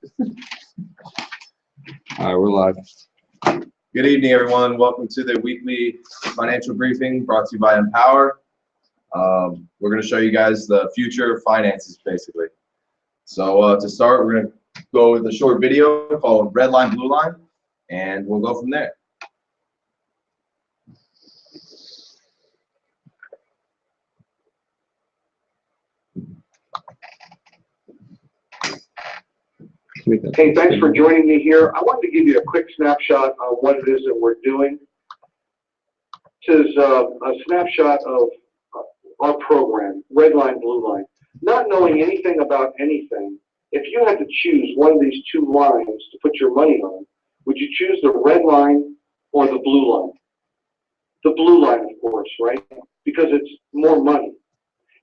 All right, we're live. Good evening, everyone. Welcome to the weekly financial briefing brought to you by Empower. We're going to show you guys the future of finances, basically. So to start, we're going to go with a short video called Red Line, Blue Line, and we'll go from there. Hey, thanks for joining me here. I wanted to give you a quick snapshot of what it is that we're doing. This is a snapshot of our program, Red Line, Blue Line. Not knowing anything about anything, if you had to choose one of these two lines to put your money on, would you choose the red line or the blue line? The blue line, of course, right? Because it's more money.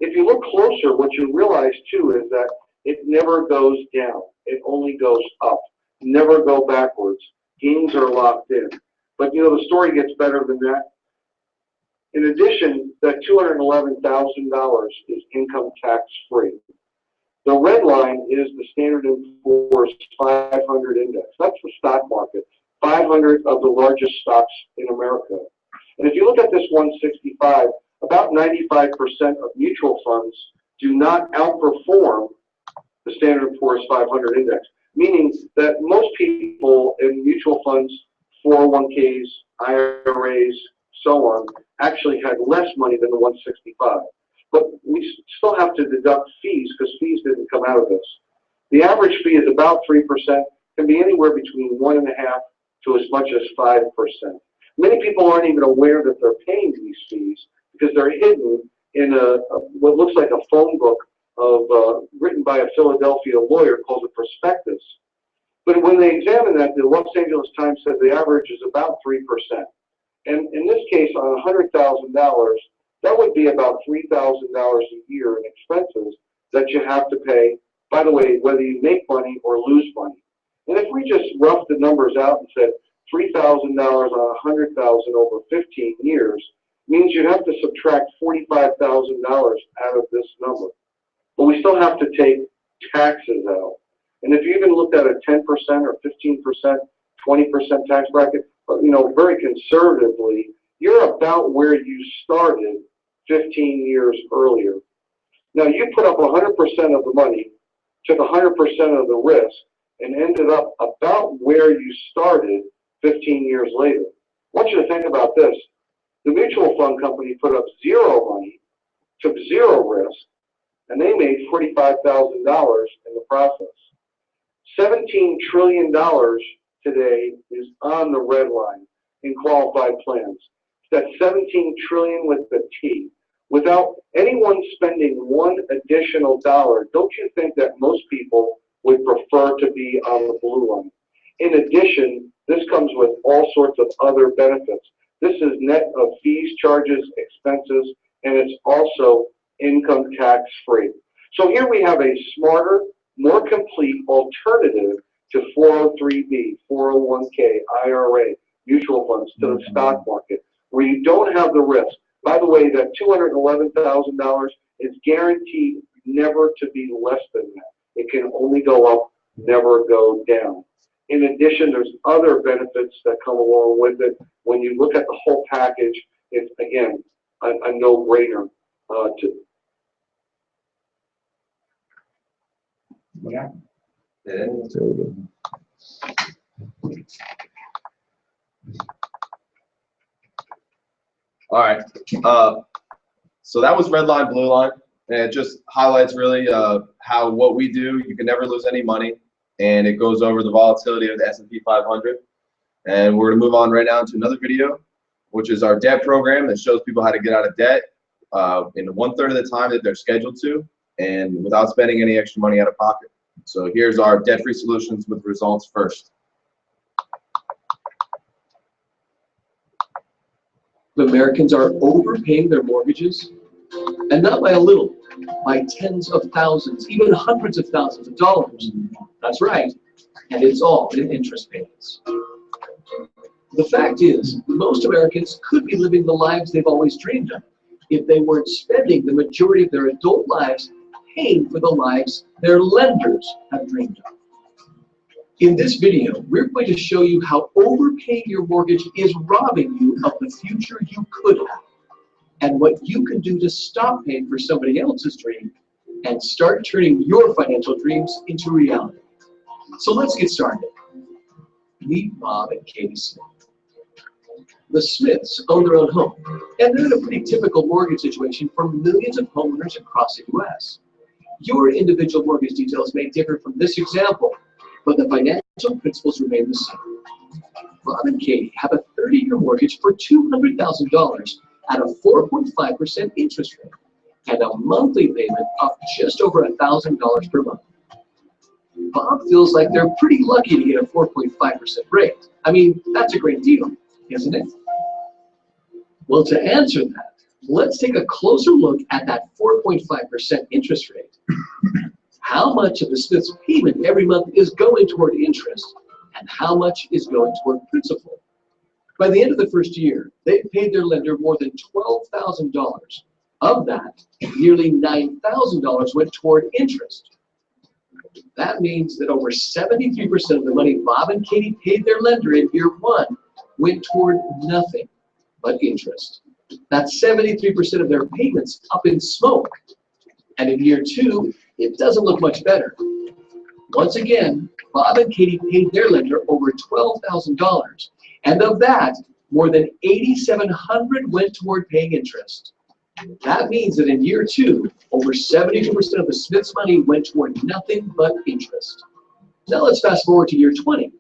If you look closer, what you realize, too, is that it never goes down. It only goes up. Never go backwards. Gains are locked in. But, you know, the story gets better than that. In addition, that $211,000 is income tax free. The red line is the Standard & Poor's 500 index. That's the stock market. 500 of the largest stocks in America. And if you look at this 165, about 95% of mutual funds do not outperform the Standard & Poor's 500 index, meaning that most people in mutual funds, 401ks, IRAs, so on, actually had less money than the 165. But we still have to deduct fees because fees didn't come out of this. The average fee is about 3%, can be anywhere between 1.5% to as much as 5%. Many people aren't even aware that they're paying these fees because they're hidden in what looks like a phone book written by a Philadelphia lawyer called a prospectus. But when they examine that, the Los Angeles Times said the average is about 3%. And in this case, on $100,000, that would be about $3,000 a year in expenses that you have to pay, by the way, whether you make money or lose money. And if we just roughed the numbers out and said $3,000 on $100,000 over 15 years, means you'd have to subtract $45,000 out of this number. But we still have to take taxes out. And if you even looked at a 10% or 15%, 20% tax bracket, you know, very conservatively, you're about where you started 15 years earlier. Now, you put up 100% of the money, took 100% of the risk, and ended up about where you started 15 years later. I want you to think about this. The mutual fund company put up zero money, took zero risk, and they made $45,000 in the process. $17 trillion today is on the red line in qualified plans. That's 17 trillion with the T. Without anyone spending one additional dollar, don't you think that most people would prefer to be on the blue line? In addition, this comes with all sorts of other benefits. This is net of fees, charges, expenses, and it's also income tax free. So here we have a smarter, more complete alternative to 403b, 401k, IRA, mutual funds, to the stock market, where you don't have the risk. By the way, that $211,000 is guaranteed never to be less than that. It can only go up, never go down. In addition, there's other benefits that come along with it. When you look at the whole package, it's, again, a no-brainer. Yeah. All right. So that was red line, blue line, and it just highlights really how what we do. You can never lose any money, and it goes over the volatility of the S&P 500. And we're gonna move on right now to another video, which is our debt program that shows people how to get out of debt in 1/3 of the time that they're scheduled to, and without spending any extra money out of pocket. So here's our debt-free solutions with results first. Americans are overpaying their mortgages, and not by a little, by tens of thousands, even hundreds of thousands of dollars. That's right, and it's all in interest payments. The fact is, most Americans could be living the lives they've always dreamed of if they weren't spending the majority of their adult lives paying for the lives their lenders have dreamed of. In this video, we're going to show you how overpaying your mortgage is robbing you of the future you could have, and what you can do to stop paying for somebody else's dream and start turning your financial dreams into reality. So let's get started. Meet Bob and Katie Smith. The Smiths own their own home, and they're in a pretty typical mortgage situation for millions of homeowners across the U.S. Your individual mortgage details may differ from this example, but the financial principles remain the same. Bob and Katie have a 30-year mortgage for $200,000 at a 4.5% interest rate and a monthly payment of just over $1,000 per month. Bob feels like they're pretty lucky to get a 4.5% rate. I mean, that's a great deal, isn't it? Well, to answer that, let's take a closer look at that 4.5% interest rate. How much of the Smiths' payment every month is going toward interest, and how much is going toward principal? By the end of the first year, they paid their lender more than $12,000. Of that, nearly $9,000 went toward interest. That means that over 73% of the money Bob and Katie paid their lender in year one went toward nothing but interest. That's 73% of their payments up in smoke. And in year two, it doesn't look much better. Once again, Bob and Katie paid their lender over $12,000, and of that, more than $8,700 went toward paying interest. That means that in year two, over 72% of the Smiths' money went toward nothing but interest. Now let's fast forward to year 20.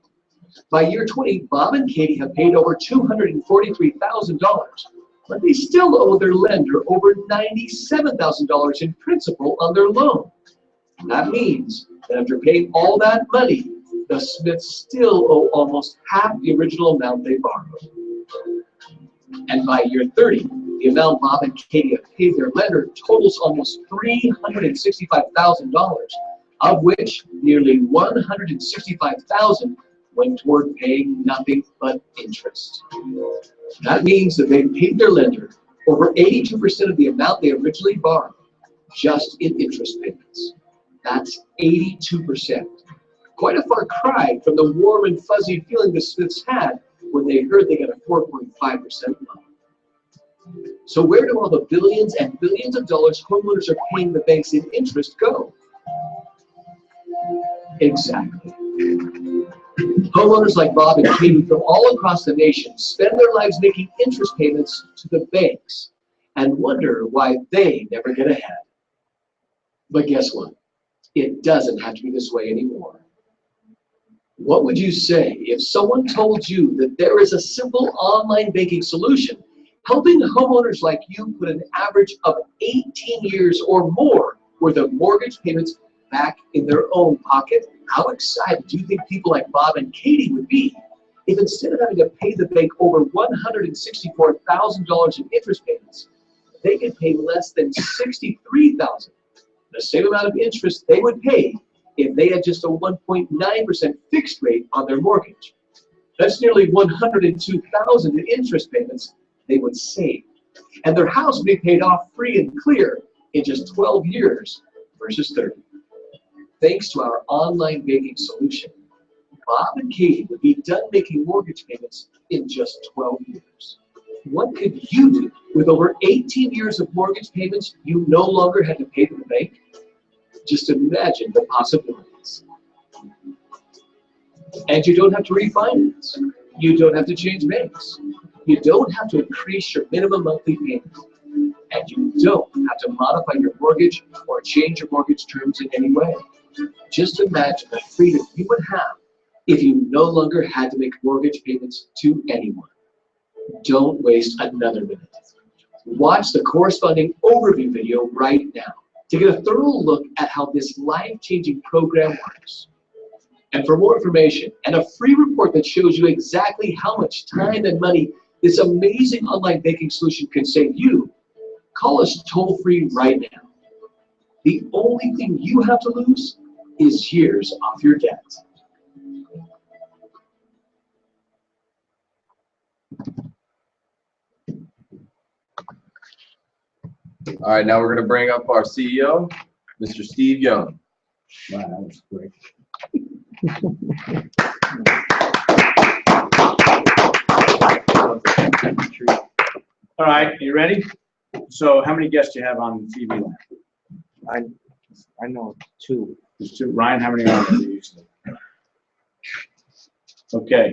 By year 20, Bob and Katie have paid over $243,000, but they still owe their lender over $97,000 in principal on their loan. That means that after paying all that money, the Smiths still owe almost half the original amount they borrowed. And by year 30, the amount Bob and Katie have paid their lender totals almost $365,000, of which nearly $165,000 went toward paying nothing but interest. That means that they paid their lender over 82% of the amount they originally borrowed, just in interest payments. That's 82%. Quite a far cry from the warm and fuzzy feeling the Smiths had when they heard they got a 4.5% loan. So where do all the billions and billions of dollars homeowners are paying the banks in interest go? Exactly. Homeowners like Bob and Katie from all across the nation spend their lives making interest payments to the banks and wonder why they never get ahead. But guess what? It doesn't have to be this way anymore. What would you say if someone told you that there is a simple online banking solution helping homeowners like you put an average of 18 years or more worth of mortgage payments back in their own pocket? How excited do you think people like Bob and Katie would be if instead of having to pay the bank over $164,000 in interest payments, they could pay less than $63,000, the same amount of interest they would pay if they had just a 1.9% fixed rate on their mortgage? That's nearly $102,000 in interest payments they would save, and their house would be paid off free and clear in just 12 years versus 30. Thanks to our online banking solution, Bob and Katie would be done making mortgage payments in just 12 years. What could you do with over 18 years of mortgage payments you no longer had to pay to the bank? Just imagine the possibilities. And you don't have to refinance. You don't have to change banks. You don't have to increase your minimum monthly payment. And you don't have to modify your mortgage or change your mortgage terms in any way. Just imagine the freedom you would have if you no longer had to make mortgage payments to anyone. Don't waste another minute. Watch the corresponding overview video right now to get a thorough look at how this life-changing program works. And for more information and a free report that shows you exactly how much time and money this amazing online banking solution can save you, call us toll-free right now. The only thing you have to lose is years off your debt. All right, now we're going to bring up our CEO, Mr. Steve Young. Wow, that was quick. right, you ready? So how many guests do you have on TV land? I know 2. There's 2. Ryan, how many are there usually? Okay.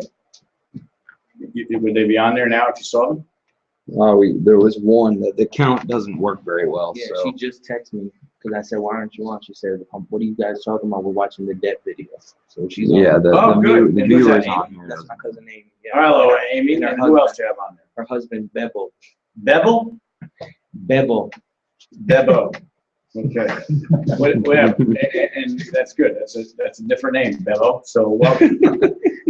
Would they be on there now if you saw them? There was one that the count doesn't work very well. Yeah, So she just texted me because I said, "Why aren't you on?" She said, "What are you guys talking about? We're watching the debt video." So she's on. yeah, the Oh, good. the And who's viewers that, on here. That's my cousin Amy. Yeah. Hello, Amy. And her And who else husband. do you have on there? Her husband Bebo. Bevel? Bebo. Bebo. Okay. And that's good. That's a different name, Bevo. So welcome.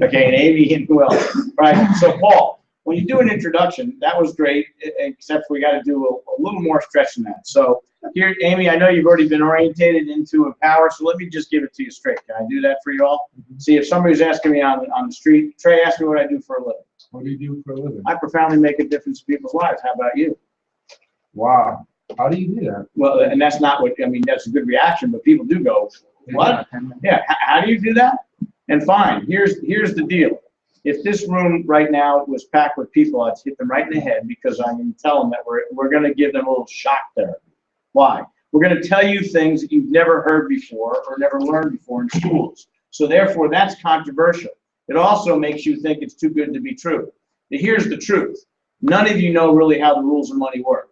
Okay, and Amy and who else? All right. So Paul, when you do an introduction, that was great, except we got to do a little more stretch than that. So here, Amy, I know you've already been orientated into Empower, so let me just give it to you straight. Can I do that for you all? See, if somebody's asking me on the street, Trey, ask me what I do for a living. What do you do for a living? I profoundly make a difference in people's lives. How about you? Wow. How do you do that? Well, and that's not what, I mean, that's a good reaction, but people do go, what? Yeah, how do you do that? And fine, here's the deal. If this room right now was packed with people, I'd hit them right in the head because I'm going to tell them that we're going to give them a little shock therapy. Why? We're going to tell you things that you've never heard before or never learned before in schools. So therefore, that's controversial. It also makes you think it's too good to be true. But here's the truth. None of you know really how the rules of money work.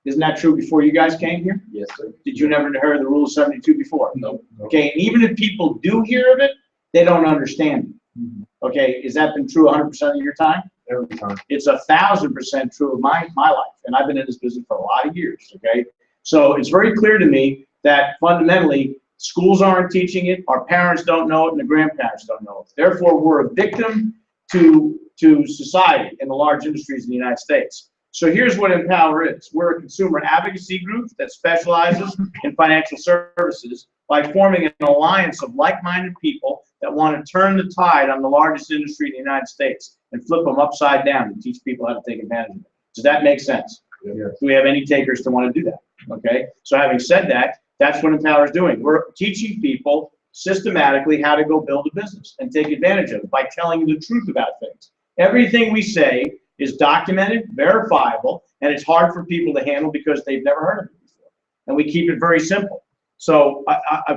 Isn't that true before you guys came here? Yes, sir. Did you never heard the Rule of 72 before? No. Okay, and even if people do hear of it, they don't understand it. Okay, has that been true 100% of your time? Every time. It's 1,000% true of my life, and I've been in this business for a lot of years, okay? So it's very clear to me that fundamentally, schools aren't teaching it, our parents don't know it, and the grandparents don't know it. Therefore, we're a victim to society and the large industries in the United States. So here's what Empower is. We're a consumer advocacy group that specializes in financial services by forming an alliance of like-minded people that want to turn the tide on the largest industry in the United States and flip them upside down and teach people how to take advantage of it. Does that make sense? Yes. Do we have any takers to want to do that? Okay, so having said that, that's what Empower is doing. We're teaching people systematically how to go build a business and take advantage of it by telling you the truth about things. Everything we say is documented, verifiable, and it's hard for people to handle because they've never heard of it before. And we keep it very simple. So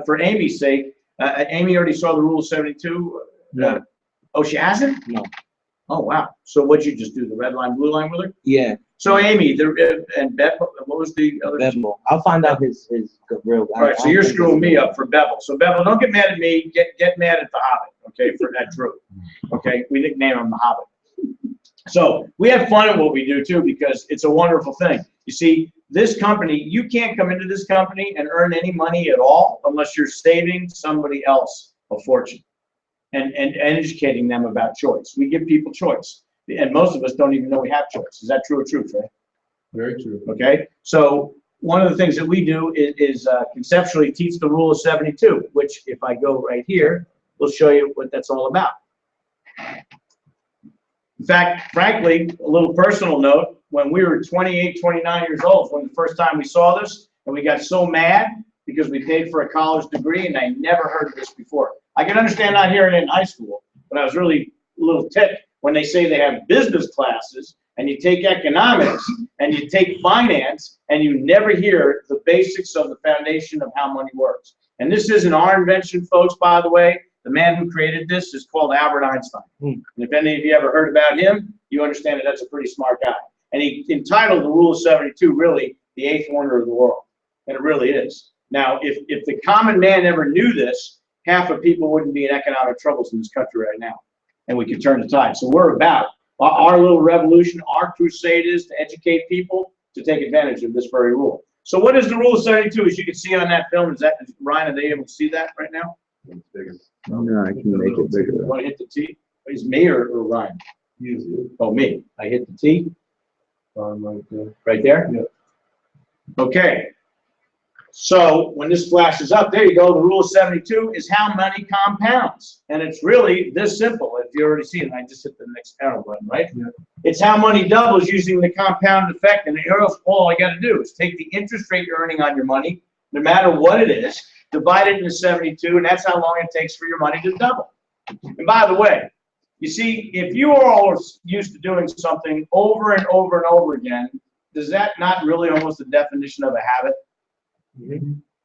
for Amy's sake, Amy already saw the Rule of 72. No. Oh, she hasn't? No. Oh, wow. So what'd you just do, the red line, blue line with her? Yeah. So Amy, and Beth, what was the other? Bevel. I'll find out his real. All right, so you're screwing me up for Bevel. So Bevel, don't get mad at me, get mad at the Hobbit, okay, for that Drew. Okay, we nickname him the Hobbit. So we have fun at what we do too because it's a wonderful thing. You see, this company, you can't come into this company and earn any money at all unless you're saving somebody else a fortune and educating them about choice. We give people choice. And most of us don't even know we have choice. Is that true or true, Trey? Very true. Okay, so one of the things that we do is conceptually teach the Rule of 72, which if I go right here, we'll show you what that's all about. In fact, frankly, a little personal note, when we were 28, 29 years old, when the first time we saw this, and we got so mad because we paid for a college degree and I never heard of this before. I can understand not hearing it in high school, but I was really a little ticked when they say they have business classes and you take economics and you take finance and you never hear the basics of the foundation of how money works. And this isn't our invention, folks, by the way. The man who created this is called Albert Einstein. And if any of you ever heard about him, you understand that that's a pretty smart guy. And he entitled the Rule of 72 really the eighth wonder of the world. And it really is. Now, if the common man ever knew this, half of people wouldn't be in economic troubles in this country right now. And we could turn the tide. So we're about, our little revolution, our crusade is to educate people to take advantage of this very rule. So what is the Rule of 72? As you can see on that film, Ryan, are they able to see that right now? It's bigger. No, I can make it bigger. You want to hit the T? Is me or Ryan? Usually. Oh, me. I hit the T Like that. right there? Yeah. Okay. So when this flashes up, there you go. The Rule of 72 is how money compounds. And it's really this simple. If you already see it, I just hit the next arrow button, right? Yeah. It's how money doubles using the compound effect. And all I got to do is take the interest rate you're earning on your money, no matter what it is, divide it into 72, and that's how long it takes for your money to double. And by the way, You see, if you are all used to doing something over and over and over again, does that not really almost the definition of a habit?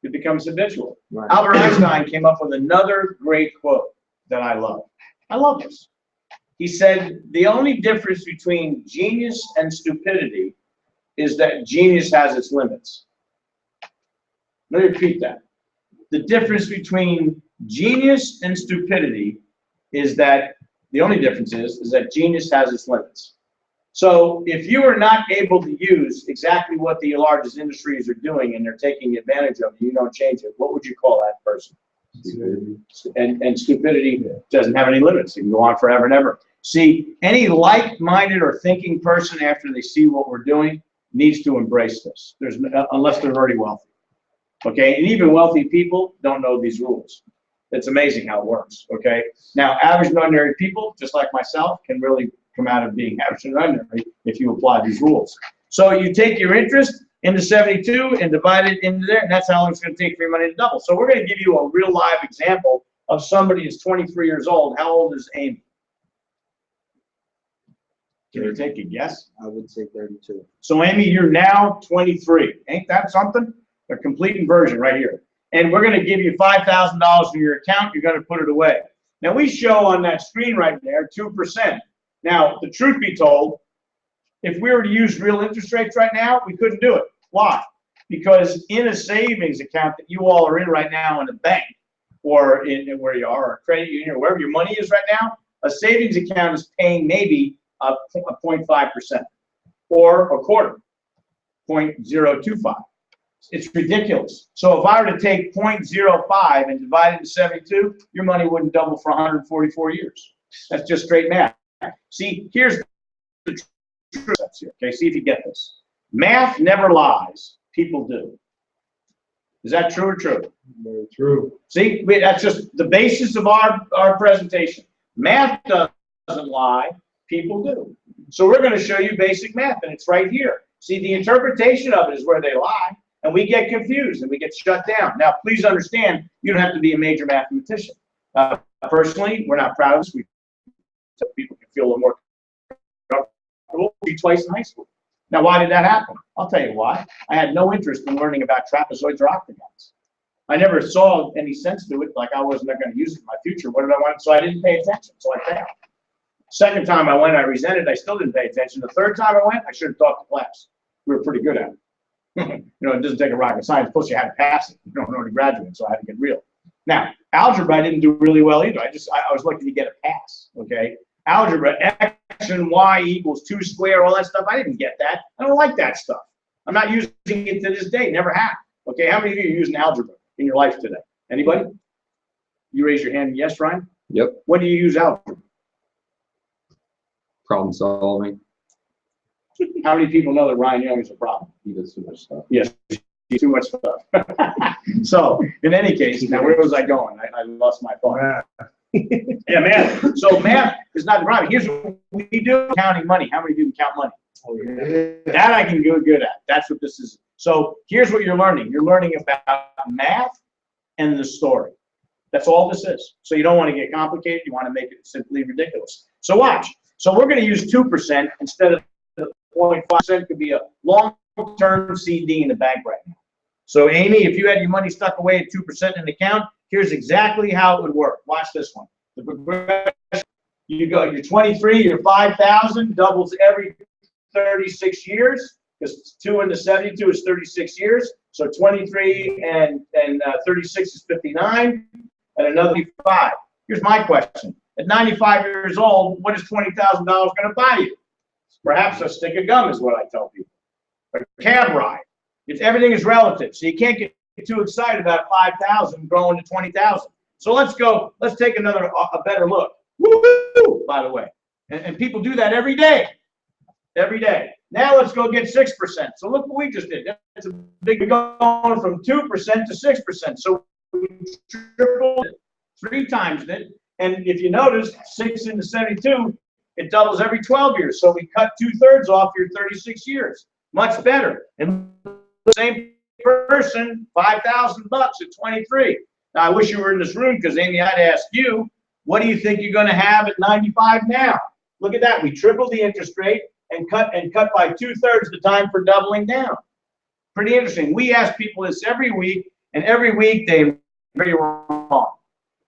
It becomes habitual. Right. Albert Einstein came up with another great quote that I love. I love this. He said, the only difference between genius and stupidity is that genius has its limits. Let me repeat that. The difference between genius and stupidity is that the only difference is that genius has its limits. So if you are not able to use exactly what the largest industries are doing and they're taking advantage of it, you don't change it, what would you call that person? And stupidity doesn't have any limits. It can go on forever and ever. See, any like-minded or thinking person after they see what we're doing needs to embrace this. Unless they're already wealthy. Okay, and even wealthy people don't know these rules. It's amazing how it works, okay? Now, average and ordinary people, just like myself, can really come out of being average and ordinary if you apply these rules. So you take your interest into 72 and divide it into there, and that's how long it's going to take for your money to double. So we're going to give you a real live example of somebody who's 23 years old. How old is Amy? Can you take a guess? I would say 32. So Amy, you're now 23. Ain't that something? A complete inversion right here. And we're going to give you $5,000 in your account. You're going to put it away. Now, we show on that screen right there 2%. Now, the truth be told, if we were to use real interest rates right now, we couldn't do it. Why? Because in a savings account that you all are in right now in a bank or in where you are, or a credit union, or wherever your money is right now, a savings account is paying maybe a 0.5% or a quarter, 0.025. It's ridiculous. So if I were to take 0.05 and divide it into 72, your money wouldn't double for 144 years. That's just straight math. See, here's the truth here. Okay, see if you get this. Math never lies. People do. Is that true or true? Very true. See, that's just the basis of our presentation. Math doesn't lie. People do. So we're going to show you basic math, and it's right here. See, the interpretation of it is where they lie. And we get confused and we get shut down. Now, please understand, you don't have to be a major mathematician. Personally, we're not proud of this. So people can feel a little more comfortable. Twice in high school. Now, why did that happen? I'll tell you why. I had no interest in learning about trapezoids or octagons. I never saw any sense to it, like I wasn't going to use it in my future. What did I want? So I didn't pay attention. So I failed. Second time I went, I resented. I still didn't pay attention. The third time I went, I should have taught the class. We were pretty good at it. You know, it doesn't take a rocket science. Plus, you had to pass it. You don't know to graduate, so I had to get real. Now, algebra, I didn't do really well either. I was lucky to get a pass. Okay, algebra, x and y equals 2 squared, all that stuff. I didn't get that. I don't like that stuff. I'm not using it to this day. Never have. Okay, how many of you are using algebra in your life today? Anybody? You raise your hand. Yes, Ryan. Yep. When do you use algebra? Problem solving. How many people know that Ryan Young is a problem? He does too much stuff. Yes, too much stuff. So, in any case, now where was I going? I lost my thought. Yeah, math. So math is not the problem. Here's what we do: counting money. How many of you can count money? Oh, yeah. That I can do good at. That's what this is. So here's what you're learning. You're learning about math and the story. That's all this is. So you don't want to get complicated. You want to make it simply ridiculous. So watch. So we're going to use 2% instead of 0.5%. Could be a long-term CD in the bank right now. So Amy, if you had your money stuck away at 2% in the account, here's exactly how it would work. Watch this one. The progression. You go. You're 23. You're 5,000. Doubles every 36 years. Because 2 into 72 is 36 years. So 23 and 36 is 59. And another 5. Here's my question. At 95 years old, what is $20,000 going to buy you? Perhaps a stick of gum is what I tell people. A cab ride. Everything is relative. So you can't get too excited about 5,000 growing to 20,000. So let's go. Let's take a better look. Woo! By the way. And people do that every day. Every day. Now let's go get 6%. So look what we just did. That's a big going from 2% to 6%. So we tripled it, 3 times it. And if you notice, 6 into 72, it doubles every 12 years. So we cut 2/3 off your 36 years. Much better. And the same person, $5,000 at 23. Now I wish you were in this room because Amy, I'd ask you, What do you think you're going to have at 95 now? Look at that. We tripled the interest rate and cut by 2/3 the time for doubling down. Pretty interesting. We ask people this every week, and every week they're very wrong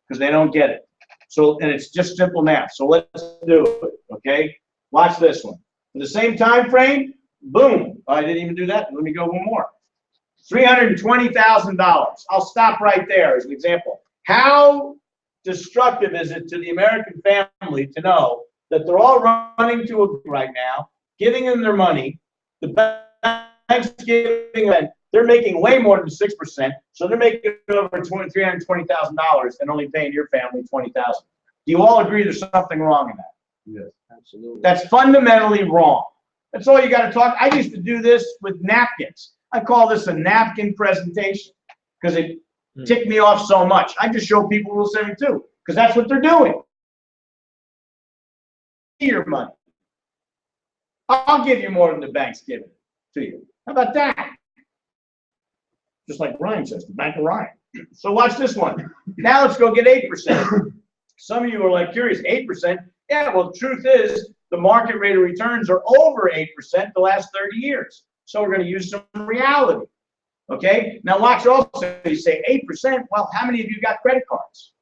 because they don't get it. So, and it's just simple math. So let's do it, okay? Watch this one. For the same time frame, boom. Oh, I didn't even do that. Let me go one more. $320,000. I'll stop right there as an example. How destructive is it to the American family to know that they're all running to a right now, giving them their money, the bank's giving them, they're making way more than 6%, so they're making over $320,000 and only paying your family $20,000. Do you all agree there's something wrong in that? Yes, absolutely. That's fundamentally wrong. That's all you got to talk. I used to do this with napkins. I call this a napkin presentation because it ticked me off so much. I just show people Rule 72 because that's what they're doing. Your money. I'll give you more than the bank's giving to you. How about that? Just like Ryan says, the Bank of Ryan. So watch this one. Now let's go get 8%. Some of you are like curious, 8%? Yeah, well, the truth is the market rate of returns are over 8% the last 30 years. So we're going to use some reality. Okay? Now watch also, you say 8%. Well, how many of you got credit cards?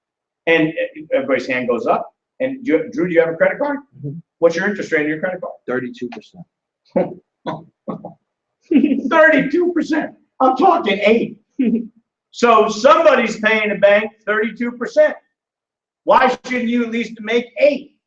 And everybody's hand goes up. And Drew, do you have a credit card? Mm-hmm. What's your interest rate on your credit card? 32%. 32%. I'm talking 8. So somebody's paying the bank 32%. Why shouldn't you at least make 8?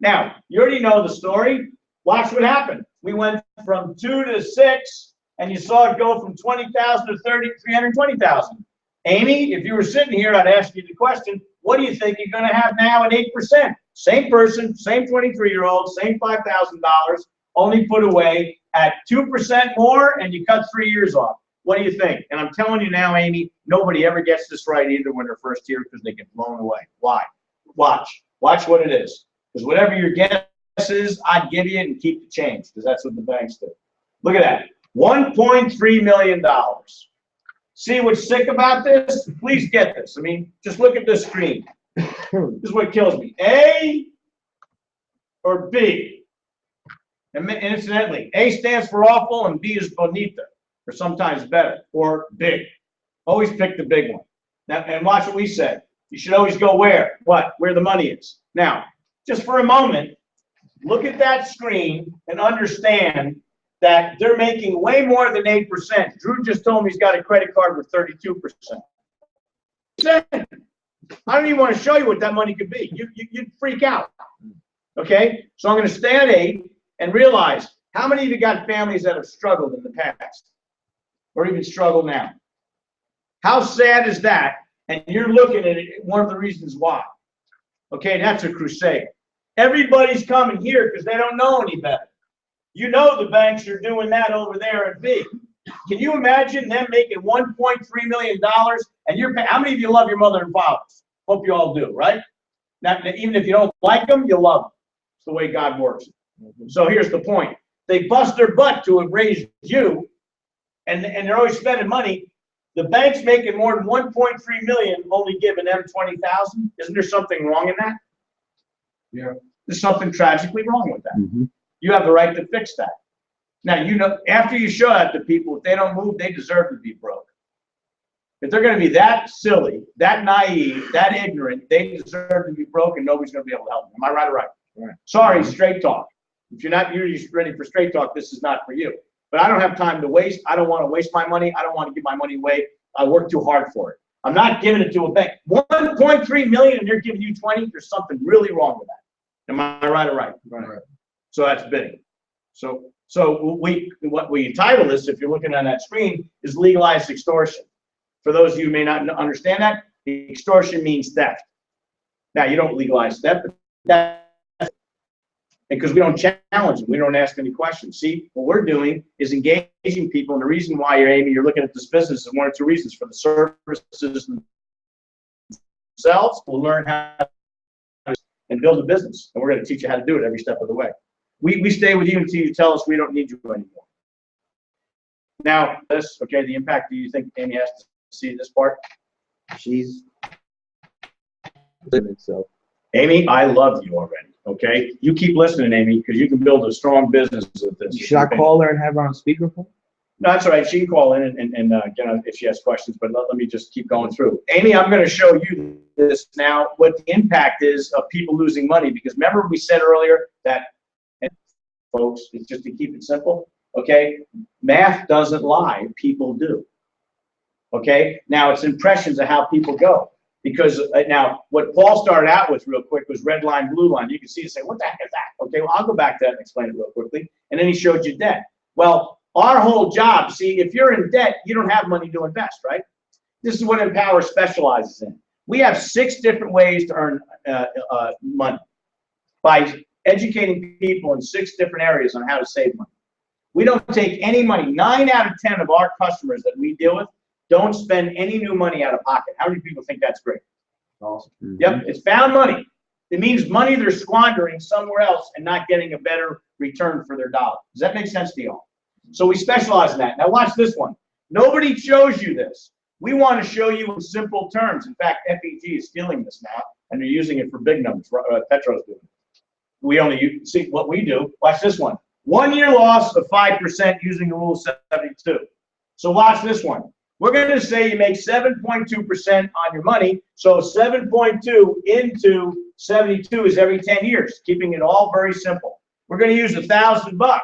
Now, you already know the story. Watch what happened. We went from 2 to 6, and you saw it go from 20,000 to 320,000. Amy, if you were sitting here, I'd ask you the question, what do you think you're going to have now at 8%? Same person, same 23-year-old, same $5,000, only put away at 2% more, and you cut 3 years off. What do you think? And I'm telling you now, Amy, nobody ever gets this right either when they're first here because they get blown away. Why? Watch. Watch what it is. Because whatever your guess is, I'd give you and keep the change because that's what the banks do. Look at that. $1.3 million. See what's sick about this? Please get this. I mean, just look at this screen. This is what kills me. A or B? And incidentally, A stands for awful and B is bonita, or sometimes better, or big. Always pick the big one. Now, and watch what we say. You should always go where? What? Where the money is. Now, just for a moment, look at that screen and understand that they're making way more than 8%. Drew just told me he's got a credit card with 32%. I don't even want to show you what that money could be. You'd freak out. Okay? So I'm going to stay at 8 and realize how many of you got families that have struggled in the past or even struggle now? How sad is that? And you're looking at it, one of the reasons why. Okay, that's a crusade. Everybody's coming here because they don't know any better. You know the banks are doing that over there at B. Can you imagine them making $1.3 million and you're paying? How many of you love your mother and fathers? Hope you all do, right? Now, even if you don't like them, you love them. It's the way God works. So here's the point. They bust their butt to have raised you, and they're always spending money. The bank's making more than $1.3 million, only giving them $20,000. Isn't there something wrong in that? Yeah. There's something tragically wrong with that. Mm-hmm. You have the right to fix that. Now, you know, after you show that to people, if they don't move, they deserve to be broke. If they're going to be that silly, that naive, that ignorant, they deserve to be broke, and nobody's going to be able to help them. Am I right or right? Right. Sorry, straight talk. If you're not usually ready for straight talk, this is not for you. But I don't have time to waste. I don't want to waste my money. I don't want to give my money away. I work too hard for it. I'm not giving it to a bank. 1.3 million, and they're giving you 20. There's something really wrong with that. Am I right or right? Right. So that's bidding. So what we entitle this, if you're looking on that screen, is legalized extortion. For those of you who may not understand that, extortion means theft. Now, you don't legalize theft, but that's because we don't challenge them. We don't ask any questions. See, what we're doing is engaging people, and the reason why you're looking at this business is one or two reasons: for the services themselves, to learn how to and build a business, and we're going to teach you how to do it every step of the way. We stay with you until you tell us we don't need you anymore. Now, this, okay, the impact, do you think Amy has to see this part? She's living, so Amy, I love you already, okay? You keep listening, Amy, because you can build a strong business with this. Should I call her and have her on speakerphone? No, that's all right. She can call in and get on if she has questions, but let me just keep going through. Amy, I'm going to show you this now, what the impact is of people losing money, because remember we said earlier that, and folks, it's just to keep it simple, okay? Math doesn't lie, people do, okay? Now, it's impressions of how people go. Because now, what Paul started out with real quick was red line, blue line. You can see and say, what the heck is that? Okay, well, I'll go back to that and explain it real quickly. And then he showed you debt. Well, our whole job, see, if you're in debt, you don't have money to invest, right? This is what Empower specializes in. We have 6 different ways to earn money by educating people in 6 different areas on how to save money. We don't take any money. 9 out of 10 of our customers that we deal with don't spend any new money out of pocket. How many people think that's great? Awesome. Yep, it's found money. It means money they're squandering somewhere else and not getting a better return for their dollar. Does that make sense to you all? So we specialize in that. Now watch this one. Nobody shows you this. We want to show you in simple terms. In fact, FEG is stealing this now, and they're using it for big numbers. Petro's doing it. We only see what we do. Watch this one. 1 year loss of 5% using the rule of 72. So watch this one. We're going to say you make 7.2% on your money. So 7.2 into 72 is every 10 years, keeping it all very simple. We're going to use $1,000.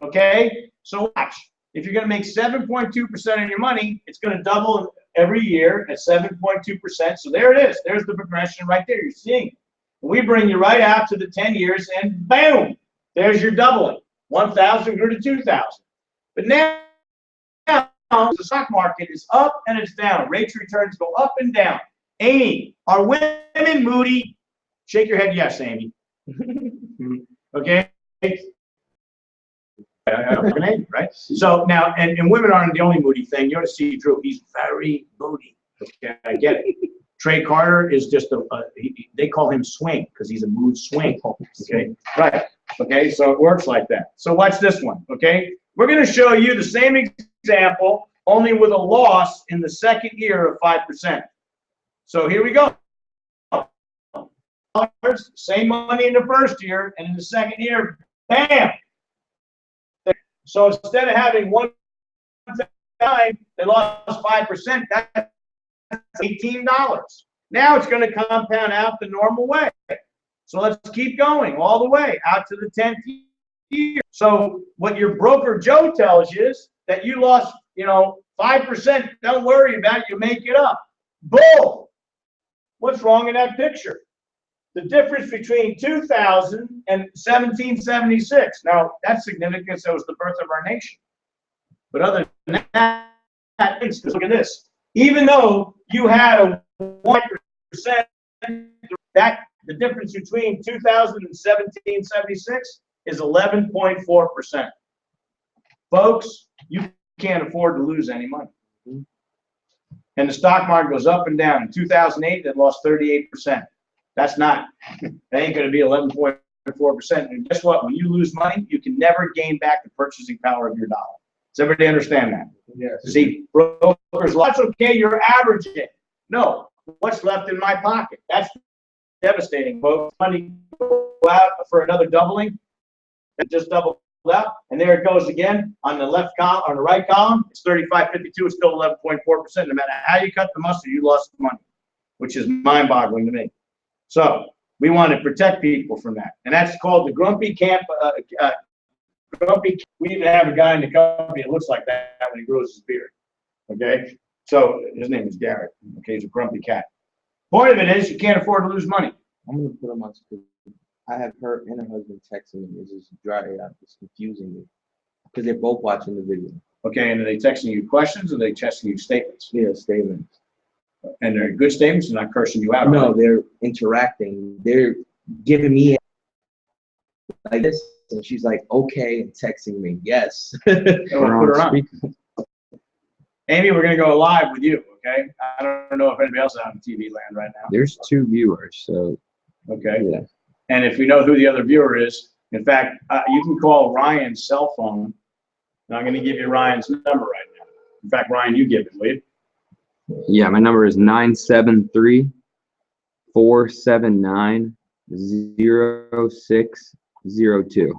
Okay? So watch. If you're going to make 7.2% on your money, it's going to double every year at 7.2%. So there it is. There's the progression right there. You're seeing it. We bring you right out to the 10 years and boom, there's your doubling. 1,000 grew to 2,000. But now the stock market is up and it's down. Rates returns go up and down. Amy, are women moody? Shake your head yes, Amy. Okay? Right? So now, and women aren't the only moody thing. You ought to see Drew. He's very moody. Okay, I get it. Trey Carter is just they call him swing because he's a mood swing. Okay, right. Okay, so it works like that. So watch this one. Okay, we're going to show you the same example, only with a loss in the second year of 5%. So here we go. Same money in the first year, and in the second year, bam. So instead of having one time, they lost 5%. That's $18. Now it's going to compound out the normal way. So let's keep going all the way out to the 10th year. So what your broker Joe tells you is that you lost, 5%. Don't worry about it. You make it up. Bull. What's wrong in that picture? The difference between 2000 and 1776. Now, that's significant because it was the birth of our nation. But other than that, look at this. Even though you had a 1%, the difference between 2000 and 1776 is 11.4%. Folks, you can't afford to lose any money. And the stock market goes up and down. In 2008, it lost 38%. That ain't going to be 11.4%. And guess what? When you lose money, you can never gain back the purchasing power of your dollar. Does everybody understand that? Yes. See, brokers, that's okay, you're averaging. No, what's left in my pocket? That's devastating, folks. Money go out for another doubling. That just doubled out, and there it goes again on the left column, on the right column. It's 35.52. It's still 11.4%. No matter how you cut the mustard, you lost the money, which is mind-boggling to me. So we want to protect people from that, and that's called the grumpy camp. We even have a guy in the company that looks like that when he grows his beard. Okay, so his name is Garrett. Okay, he's a grumpy cat. Point of it is you can't afford to lose money. I'm gonna put him on speaker. I have her and her husband texting me. It's just dry out. It's confusing me because they're both watching the video. Okay, and are they texting you questions or are they texting you statements? Yeah, statements. And they're good statements. They're not cursing you out. No, they're interacting. They're giving me like this, and she's like, "Okay," and texting me, "Yes." Put her on. Amy, we're gonna go live with you. Okay. I don't know if anybody else is out in TV land right now. There's 2 viewers, so. Okay. Yeah. And if we know who the other viewer is, in fact, you can call Ryan's cell phone. And I'm going to give you Ryan's number right now. In fact, Ryan, you give it, will you? Yeah, my number is 973 479-0602.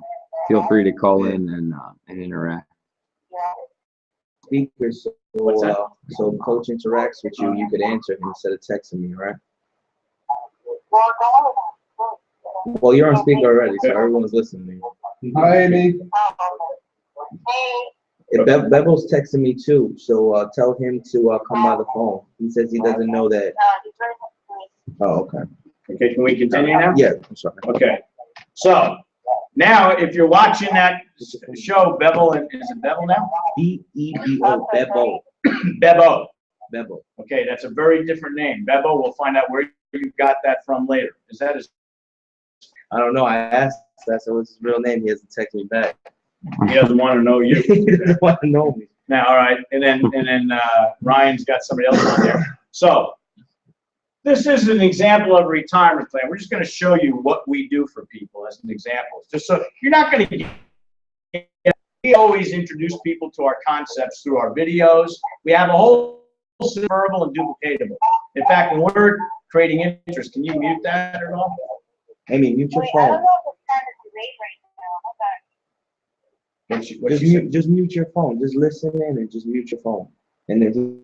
Feel free to call in and interact. Speaker, so so Coach interacts with you, you could answer him instead of texting me, right? Well, you're on speaker already, so everyone's listening. Hi, Amy. Bevel's texting me too, so tell him to come by the phone. He says he doesn't know that. Oh, okay. Okay, can we continue now? Yeah, I'm sorry. Okay. So now, if you're watching that show, Bevel, and is it Bevel now? B-E-B-O, Bevo. Bebo. Bevo. Okay, that's a very different name. Bebo, we'll find out where you got that from later. Is that his? I don't know. I asked. That's what's his real name. He hasn't texted me back. He doesn't want to know you. He doesn't want to know me. Now, all right, and then Ryan's got somebody else on there. So this is an example of a retirement plan. We're just going to show you what we do for people as an example. Just so you're not going to get. We always introduce people to our concepts through our videos. We have a whole verbal and duplicatable. In fact, when we're creating interest, can you mute that at all? Amy, mute your phone. Just mute your phone. Just listen in and just mute your phone. And then.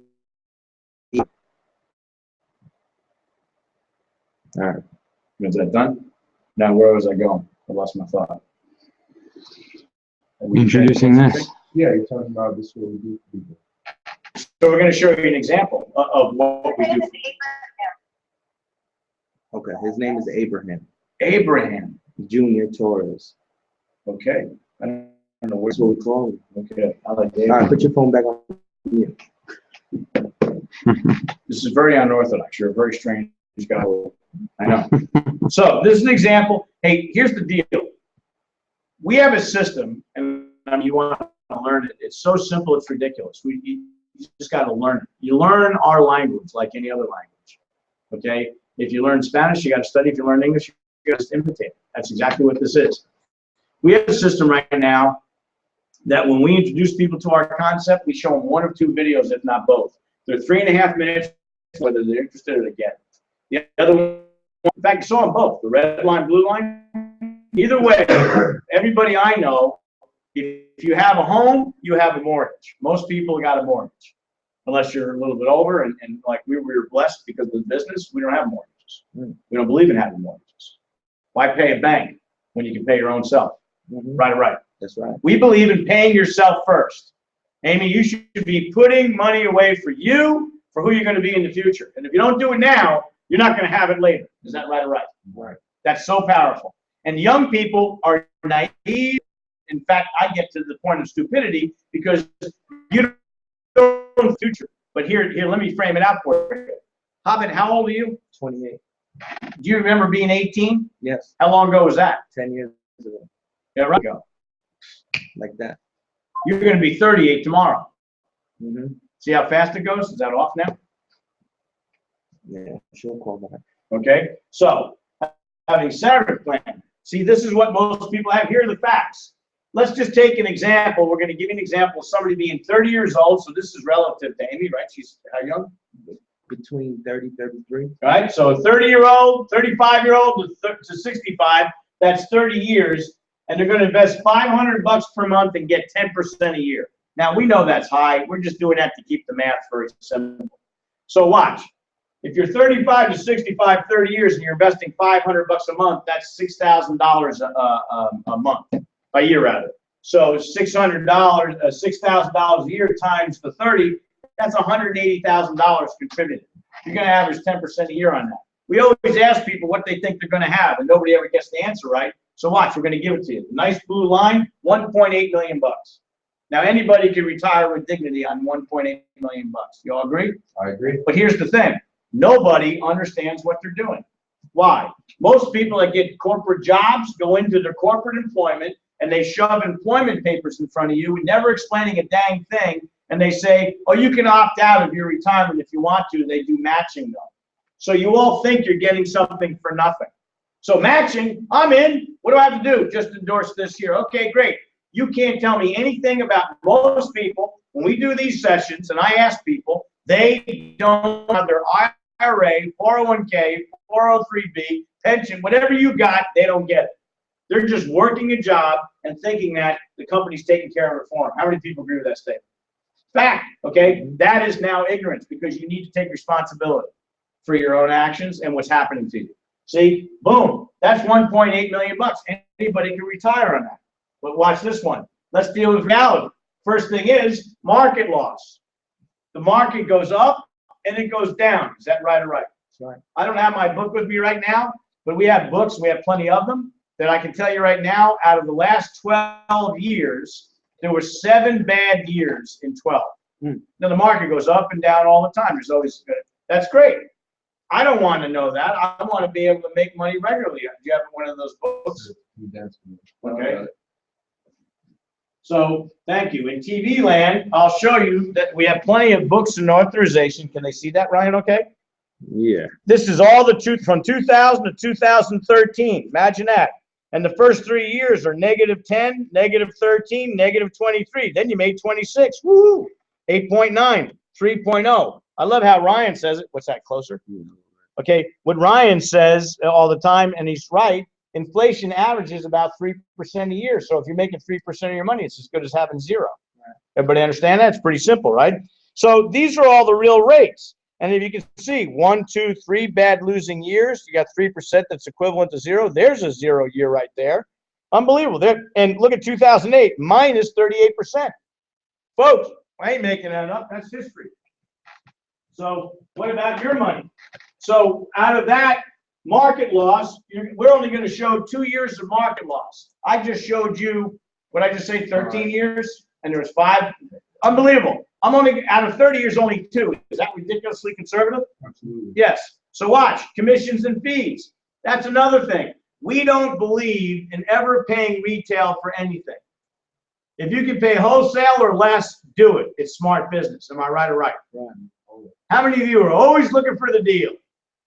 All right. Is that done? Now, where was I going? I lost my thought. Introducing this. Yeah, you're talking about this what we do for people. So we're going to show you an example of what we do. Okay, his name is Abraham. Abraham. Junior Torres. Okay. I don't know where. That's what we call him. Okay. I like All right, Abraham. put your phone back on mute. This is very unorthodox. You're a very strange guy. I know. So this is an example. Hey, here's the deal. We have a system, and you want to learn it. It's so simple, it's ridiculous. You just got to learn it. You learn our language like any other language. Okay? If you learn Spanish, you got to study. If you learn English, you got to imitate it. That's exactly what this is. We have a system right now that when we introduce people to our concept, we show them one or two videos, if not both. They're 3.5 minutes, whether they're interested or again. The other one, in fact, you saw them both, the red line, blue line. Either way, everybody I know, if you have a home, you have a mortgage. Most people got a mortgage, unless you're a little bit over, and like we were blessed because of the business, we don't have mortgages. We don't believe in having mortgages. Why pay a bank when you can pay your own self? Right. That's right. We believe in paying yourself first. Amy, you should be putting money away for you, for who you're going to be in the future. And if you don't do it now, you're not going to have it later. Is that right or right? Right. That's so powerful. And young people are naive. In fact, I get to the point of stupidity because you don't know the future. But here, let me frame it out for you. Hobbit, how old are you? 28. Do you remember being 18? Yes. How long ago was that? 10 years ago. Yeah, right. Ago. Like that. You're going to be 38 tomorrow. Mm-hmm. See how fast it goes? Is that off now? Yeah, she'll call back. Okay, so having set a plan. See, this is what most people have. Here are the facts. Let's just take an example. We're going to give you an example of somebody being 30 years old. So this is relative to Amy, right? She's how young? Between 30, 33. Right? So a 30-year-old, 35-year-old to 65, that's 30 years. And they're going to invest $500 per month and get 10% a year. Now, we know that's high. We're just doing that to keep the math very simple. So watch. If you're 35 to 65, 30 years, and you're investing $500 a month, that's $6,000 a month, a year rather. So $600, $6,000 a year times the 30, that's $180,000 contributed. You're going to average 10% a year on that. We always ask people what they think they're going to have, and nobody ever gets the answer right. So watch, we're going to give it to you. The nice blue line, $1.8 million. Now anybody can retire with dignity on $1.8 million. You all agree? I agree. But here's the thing. Nobody understands what they're doing. Why? Most people that get corporate jobs go into their corporate employment and they shove employment papers in front of you, never explaining a dang thing. And they say, oh, you can opt out of your retirement if you want to. They do matching though. So you all think you're getting something for nothing. So matching, I'm in. What do I have to do? Just endorse this year. Okay, great. You can't tell me anything about most people. When we do these sessions and I ask people, they don't have their IRA, 401k, 403b, pension, whatever you got, they don't get it. They're just working a job and thinking that the company's taking care of it for them. How many people agree with that statement? Fact, okay? That is now ignorance because you need to take responsibility for your own actions and what's happening to you. See, boom, that's 1.8 million bucks. Anybody can retire on that. But watch this one. Let's deal with reality. First thing is market loss. The market goes up and it goes down. Is that right or right? That's right. I don't have my book with me right now, but we have books, we have plenty of them, that I can tell you right now, out of the last 12 years, there were 7 bad years in 12. Now the market goes up and down all the time. There's always, that's great. I don't want to know that. I want to be able to make money regularly. Do you have one of those books? Okay. So thank you. In TV land, I'll show you that we have plenty of books and authorization. Can they see that, Ryan? Okay. Yeah. This is all the truth from 2000 to 2013. Imagine that. And the first 3 years are -10, -13, -23. Then you made 26. Woo! 8.9, 3.0. I love how Ryan says it. What's that, closer? Okay, what Ryan says all the time, and he's right, inflation averages about 3% a year. So if you're making 3% of your money, it's as good as having zero. Everybody understand that? It's pretty simple, right? So these are all the real rates. And if you can see 1, 2, 3 bad losing years, you got 3% that's equivalent to zero. There's a 0 year right there. Unbelievable. There, and look at 2008, minus 38%. Folks, I ain't making that up. That's history. So what about your money? So out of that market loss, we're only going to show 2 years of market loss. I just showed you, what I just say, 13 years, and there was 5. Unbelievable. I'm only, out of 30 years, only 2. Is that ridiculously conservative? Absolutely. Yes. So watch, commissions and fees. That's another thing. We don't believe in ever paying retail for anything. If you can pay wholesale or less, do it. It's smart business. Am I right or right? How many of you are always looking for the deal?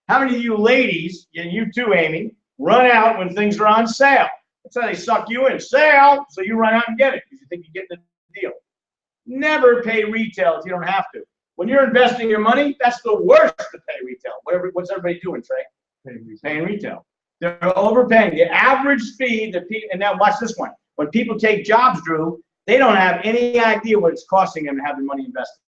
How many of you ladies, and you too, Amy, run out when things are on sale? That's how they suck you in. Sale, so you run out and get it because you think you're getting the deal. Never pay retail if you don't have to. When you're investing your money, that's the worst to pay retail. What's everybody doing, Trey? Paying retail. They're overpaying. The average fee that people, and now watch this one. When people take jobs, Drew, they don't have any idea what it's costing them to have the money invested.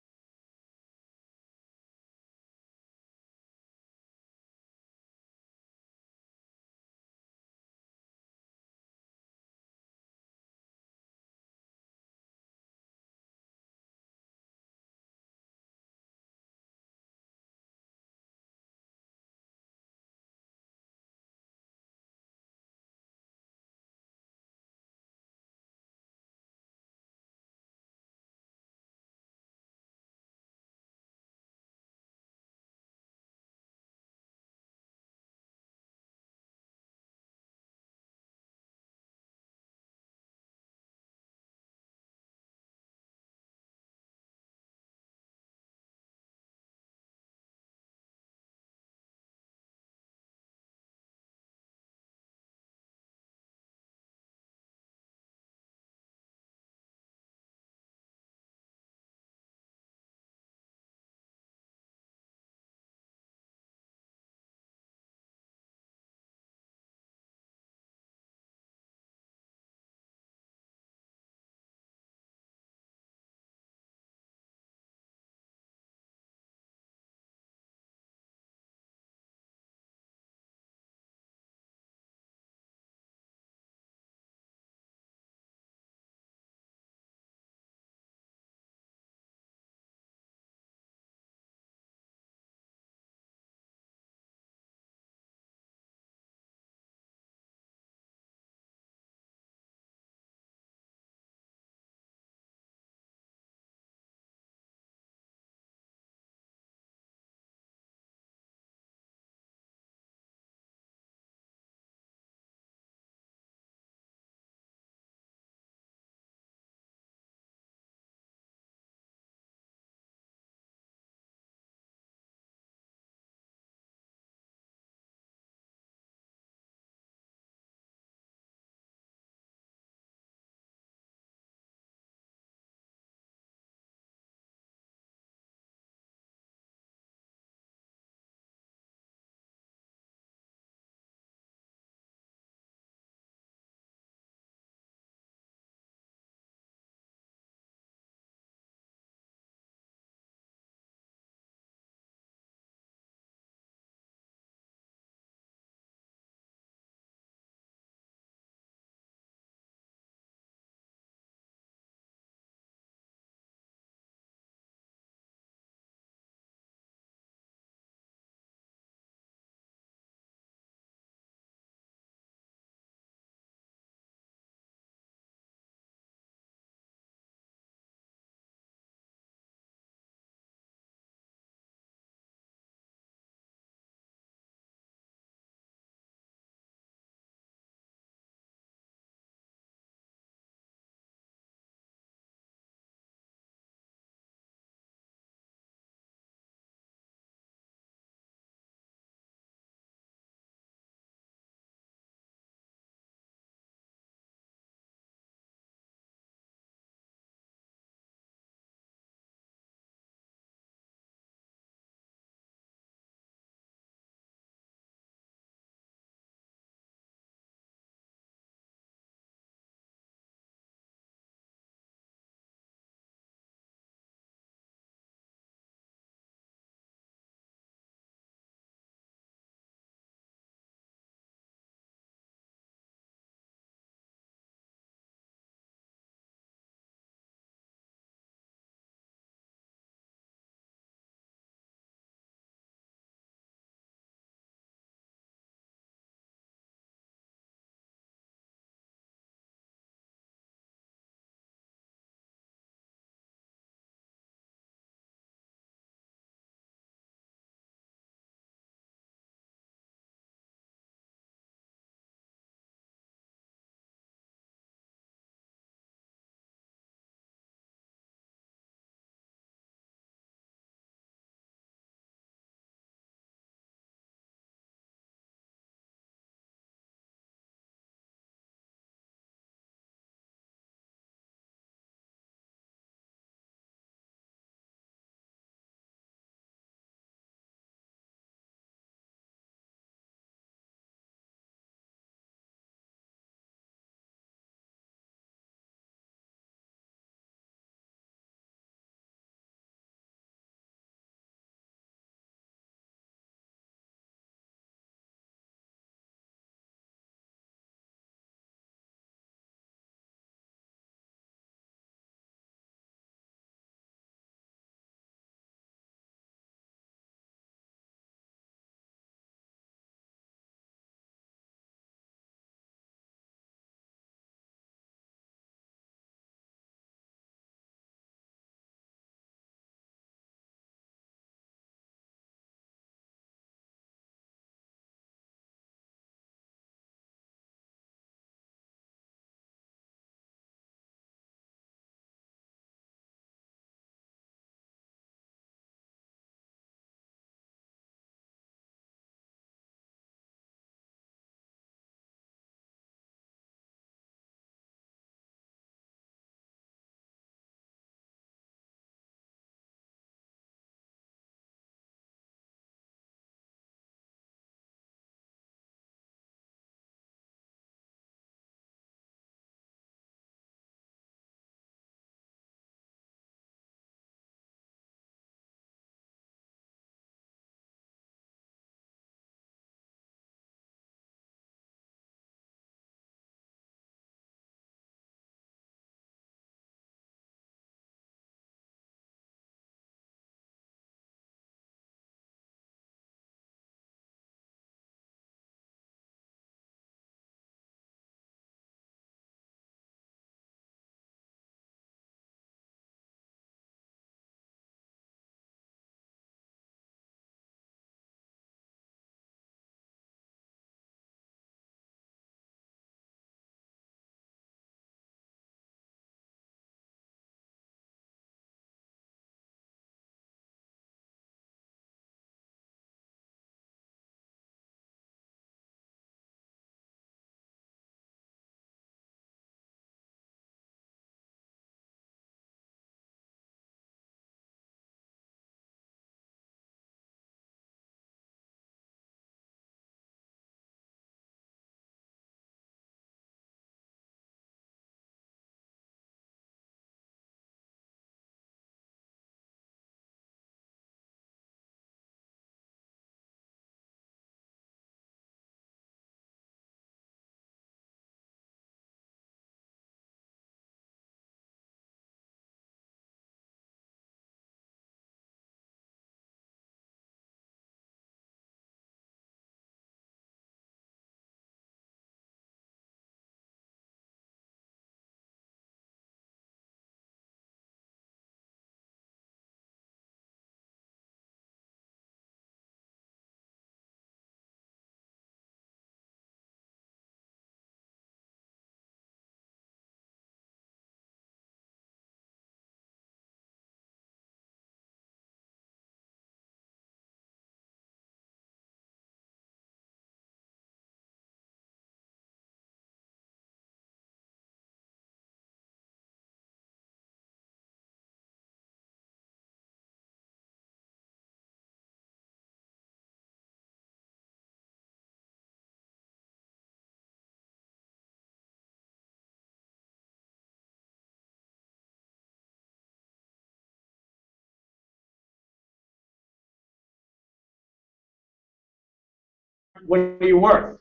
what are you worth?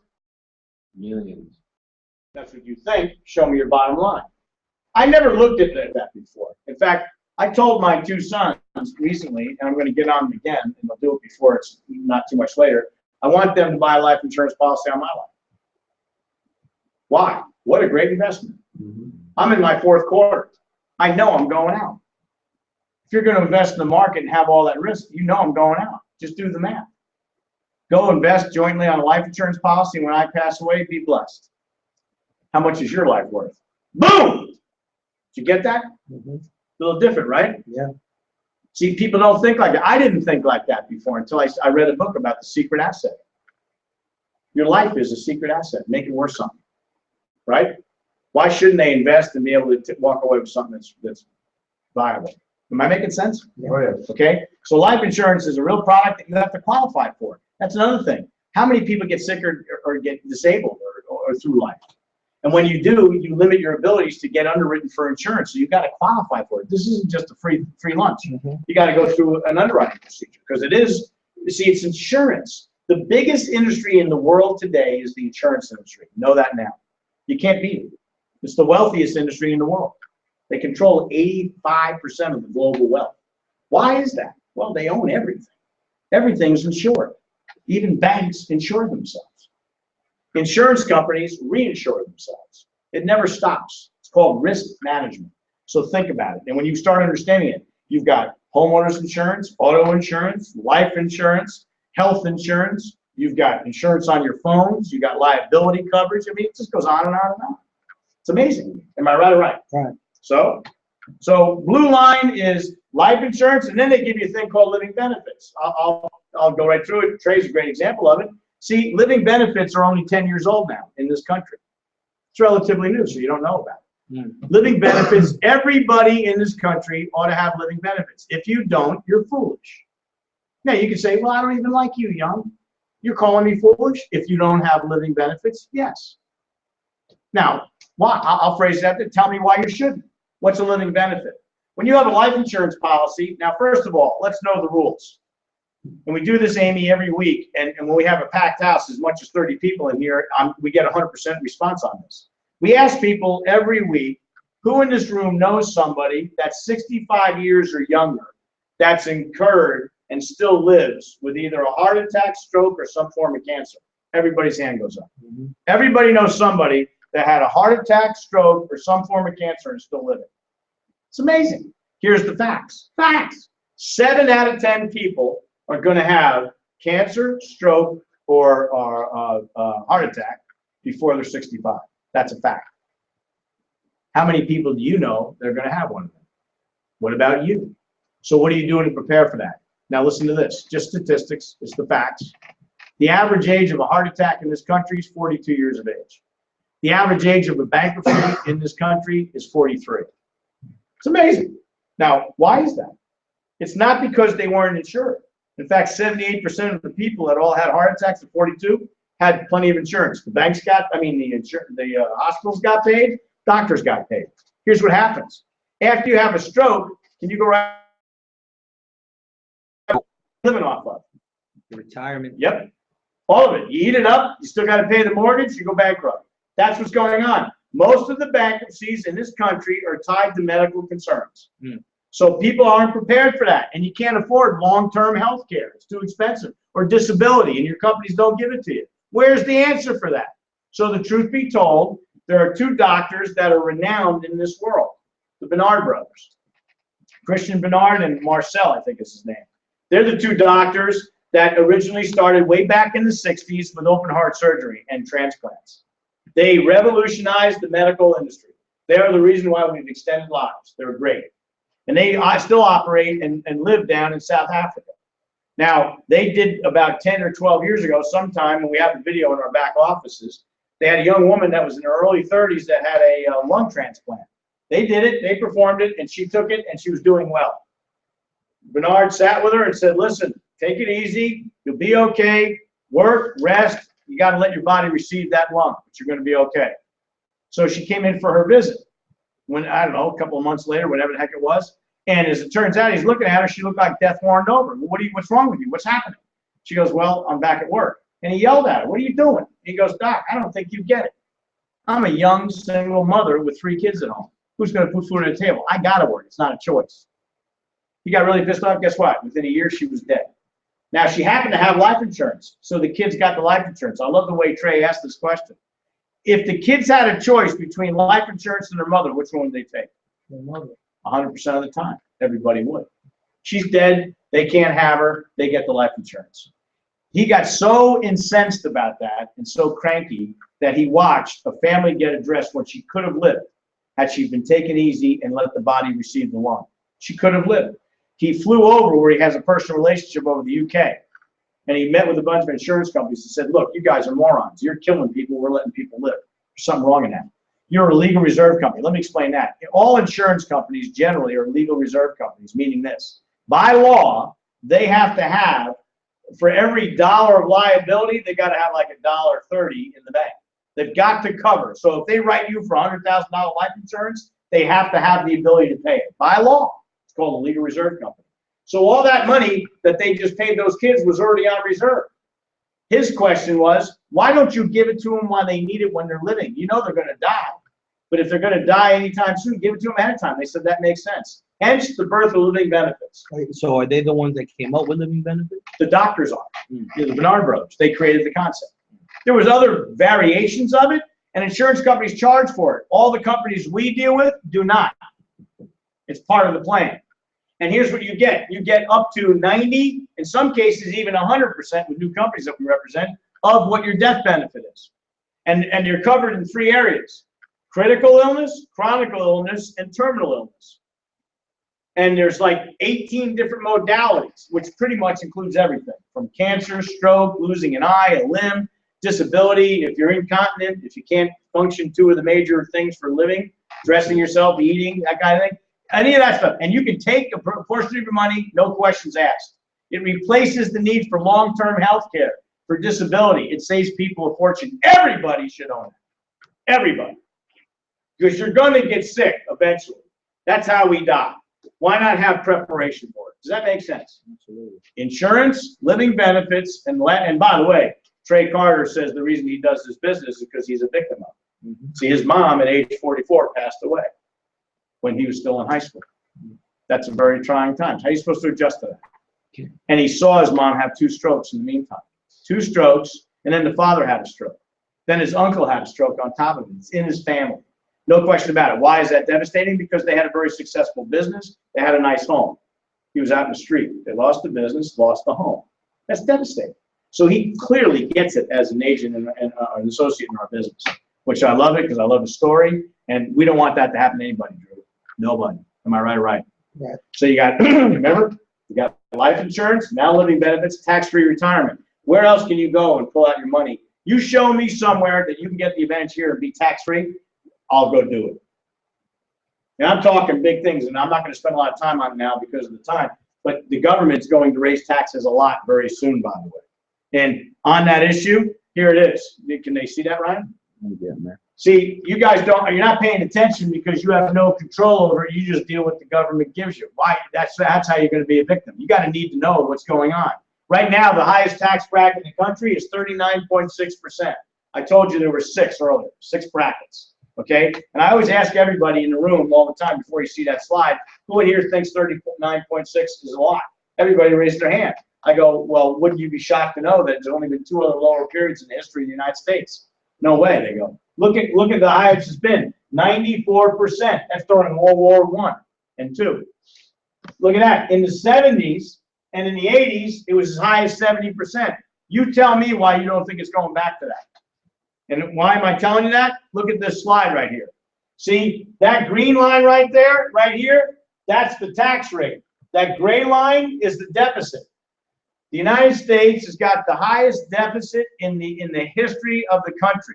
Millions. That's what you think. Show me your bottom line. I never looked at that before. In fact, I told my two sons recently, and I'm going to get on them again, and I'll do it before it's not too much later. I want them to buy a life insurance policy on my life. Why? What a great investment. I'm in my fourth quarter. I know I'm going out. If you're going to invest in the market and have all that risk, you know I'm going out. Just do the math. Go invest jointly on a life insurance policy. When I pass away, be blessed. How much is your life worth? Boom! Did you get that? A little different, right? Yeah. See, people don't think like that. I didn't think like that before until I read a book about the secret asset. Your life is a secret asset. Make it worth something, right? Why shouldn't they invest and be able to walk away with something that's viable? Am I making sense? Oh, yeah. Okay, so life insurance is a real product that you have to qualify for. That's another thing. How many people get sick or get disabled or through life? And when you do, you limit your abilities to get underwritten for insurance. So you've got to qualify for it. This isn't just a free lunch. You got to go through an underwriting procedure because it is. You see, it's insurance. The biggest industry in the world today is the insurance industry. Know that now. You can't beat it. It's the wealthiest industry in the world. They control 85% of the global wealth. Why is that? Well, they own everything. Everything's insured. Even banks insure themselves. Insurance companies reinsure themselves. It never stops. It's called risk management. So think about it. And when you start understanding it, you've got homeowners insurance, auto insurance, life insurance, health insurance. You've got insurance on your phones. You've got liability coverage. I mean, it just goes on and on and on. It's amazing. Am I right or right? Right. So blue line is life insurance, and then they give you a thing called living benefits. I'll go right through it. Trey's a great example of it. See, living benefits are only 10 years old now in this country. It's relatively new, so you don't know about it. Living benefits, everybody in this country ought to have living benefits. If you don't, you're foolish. Now, you can say, well, I don't even like you, young. You're calling me foolish if you don't have living benefits? Yes. Now, why? I'll phrase that. Tell me why you shouldn't. What's a living benefit? When you have a life insurance policy, now, first of all, let's know the rules. And we do this, Amy, every week. And when we have a packed house, as much as 30 people in here, we get 100% response on this. We ask people every week, who in this room knows somebody that's 65 years or younger that's incurred and still lives with either a heart attack, stroke, or some form of cancer? Everybody's hand goes up. Everybody knows somebody that had a heart attack, stroke, or some form of cancer and still living. It's amazing. Here's the facts. Facts. 7 out of 10 people are going to have cancer, stroke, or heart attack before they're 65. That's a fact. How many people do you know that are going to have one of them? What about you? So what are you doing to prepare for that? Now listen to this. Just statistics. It's the facts. The average age of a heart attack in this country is 42 years of age. The average age of a bankruptcy in this country is 43. It's amazing. Now, why is that? It's not because they weren't insured. In fact, 78% of the people that all had heart attacks at 42 had plenty of insurance. The banks got, the hospitals got paid, doctors got paid. Here's what happens. After you have a stroke, can you go right living off of? The retirement. Yep. All of it. You eat it up, you still got to pay the mortgage, you go bankrupt. That's what's going on. Most of the bankruptcies in this country are tied to medical concerns. So people aren't prepared for that. And you can't afford long-term health care. It's too expensive. Or disability, and your companies don't give it to you. Where's the answer for that? So the truth be told, there are 2 doctors that are renowned in this world. The Bernard brothers. Christian Bernard and Marcel, I think is his name. They're the 2 doctors that originally started way back in the 60s with open heart surgery and transplants. They revolutionized the medical industry. They are the reason why we've extended lives. They're great. And they still operate and live down in South Africa. Now, they did about 10 or 12 years ago, sometime, and we have the video in our back offices, they had a young woman that was in her early 30s that had a lung transplant. They did it, they performed it, and she took it, and she was doing well. Bernard sat with her and said, listen, take it easy, you'll be okay, work, rest, you got to let your body receive that lung, but you're going to be okay. So she came in for her visit. When, I don't know, a couple of months later, whatever the heck it was. And as it turns out, he's looking at her. She looked like death warmed over. Well, what's wrong with you? What's happening? She goes, well, I'm back at work. And he yelled at her, "What are you doing?" He goes, "Doc, I don't think you get it. I'm a young single mother with 3 kids at home. Who's going to put food on the table? I got to work. It's not a choice." He got really pissed off. Guess what? Within a year, she was dead. Now, she happened to have life insurance, so the kids got the life insurance. I love the way Trey asked this question. If the kids had a choice between life insurance and their mother, which one would they take? Their mother. 100% of the time, everybody would. She's dead. They can't have her. They get the life insurance. He got so incensed about that and so cranky that he watched a family get addressed when she could have lived had she been taken easy and let the body receive the loan. She could have lived. He flew over where he has a personal relationship over the UK, and he met with a bunch of insurance companies and said, "Look, you guys are morons. You're killing people. We're letting people live. There's something wrong in that. You're a legal reserve company." Let me explain that. All insurance companies generally are legal reserve companies, meaning this. By law, they have to have, for every dollar of liability, they got to have like $1.30 in the bank. They've got to cover. So if they write you for $100,000 life insurance, they have to have the ability to pay it by law. It's called a legal reserve company. So all that money that they just paid those kids was already on reserve. His question was, why don't you give it to them while they need it when they're living? You know they're going to die. But if they're going to die anytime soon, give it to them ahead of time. They said that makes sense. Hence the birth of living benefits. So are they the ones that came up with living benefits? The doctors are. The Bernard brothers. They created the concept. There was other variations of it, and insurance companies charge for it. All the companies we deal with do not. It's part of the plan. And here's what you get. You get up to 90, in some cases even 100% with new companies that we represent, of what your death benefit is. And you're covered in 3 areas: critical illness, chronic illness, and terminal illness. And there's like 18 different modalities, which pretty much includes everything from cancer, stroke, losing an eye, a limb, disability, if you're incontinent, if you can't function 2 of the major things for living, dressing yourself, eating, that kind of thing, any of that stuff. And you can take a portion of your money, no questions asked. It replaces the need for long-term health care, for disability. It saves people a fortune. Everybody should own it. Everybody. Because you're going to get sick eventually. That's how we die. Why not have preparation for it? Does that make sense? Absolutely. Insurance, living benefits, and by the way, Trey Carter says the reason he does this business is because he's a victim of it. Mm-hmm. See, his mom at age 44 passed away when he was still in high school. That's a very trying time. How are you supposed to adjust to that? Okay. And he saw his mom have 2 strokes in the meantime. 2 strokes, and then the father had a stroke. Then his uncle had a stroke on top of it. It's in his family. No question about it. Why is that devastating? Because they had a very successful business. They had a nice home. He was out in the street. They lost the business, lost the home. That's devastating. So he clearly gets it as an agent and an associate in our business, which I love it because I love the story. And we don't want that to happen to anybody, Drew. Nobody. Am I right or right? Right. So you got, remember, you got life insurance, now living benefits, tax-free retirement. Where else can you go and pull out your money? You show me somewhere that you can get the advantage here and be tax-free, I'll go do it. And I'm talking big things, and I'm not going to spend a lot of time on it now because of the time, but the government's going to raise taxes a lot very soon, by the way. And on that issue, here it is. Can they see that, Ryan? See, you guys don't, you're not paying attention because you have no control over it. You just deal with what the government gives you. Why? That's how you're going to be a victim. You got to need to know what's going on. Right now, the highest tax bracket in the country is 39.6%. I told you there were 6 earlier, 6 brackets. Okay, and I always ask everybody in the room all the time before you see that slide, who in here thinks 39.6 is a lot? Everybody raised their hand. I go, well, wouldn't you be shocked to know that there's only been 2 other lower periods in the history of the United States? No way, they go. Look at the highest it's been, 94%. That's during World War I and II. Look at that. In the 70s and in the 80s, it was as high as 70%. You tell me why you don't think it's going back to that. And why am I telling you that? Look at this slide right here. See, that green line right there, right here, that's the tax rate. That gray line is the deficit. The United States has got the highest deficit in the history of the country.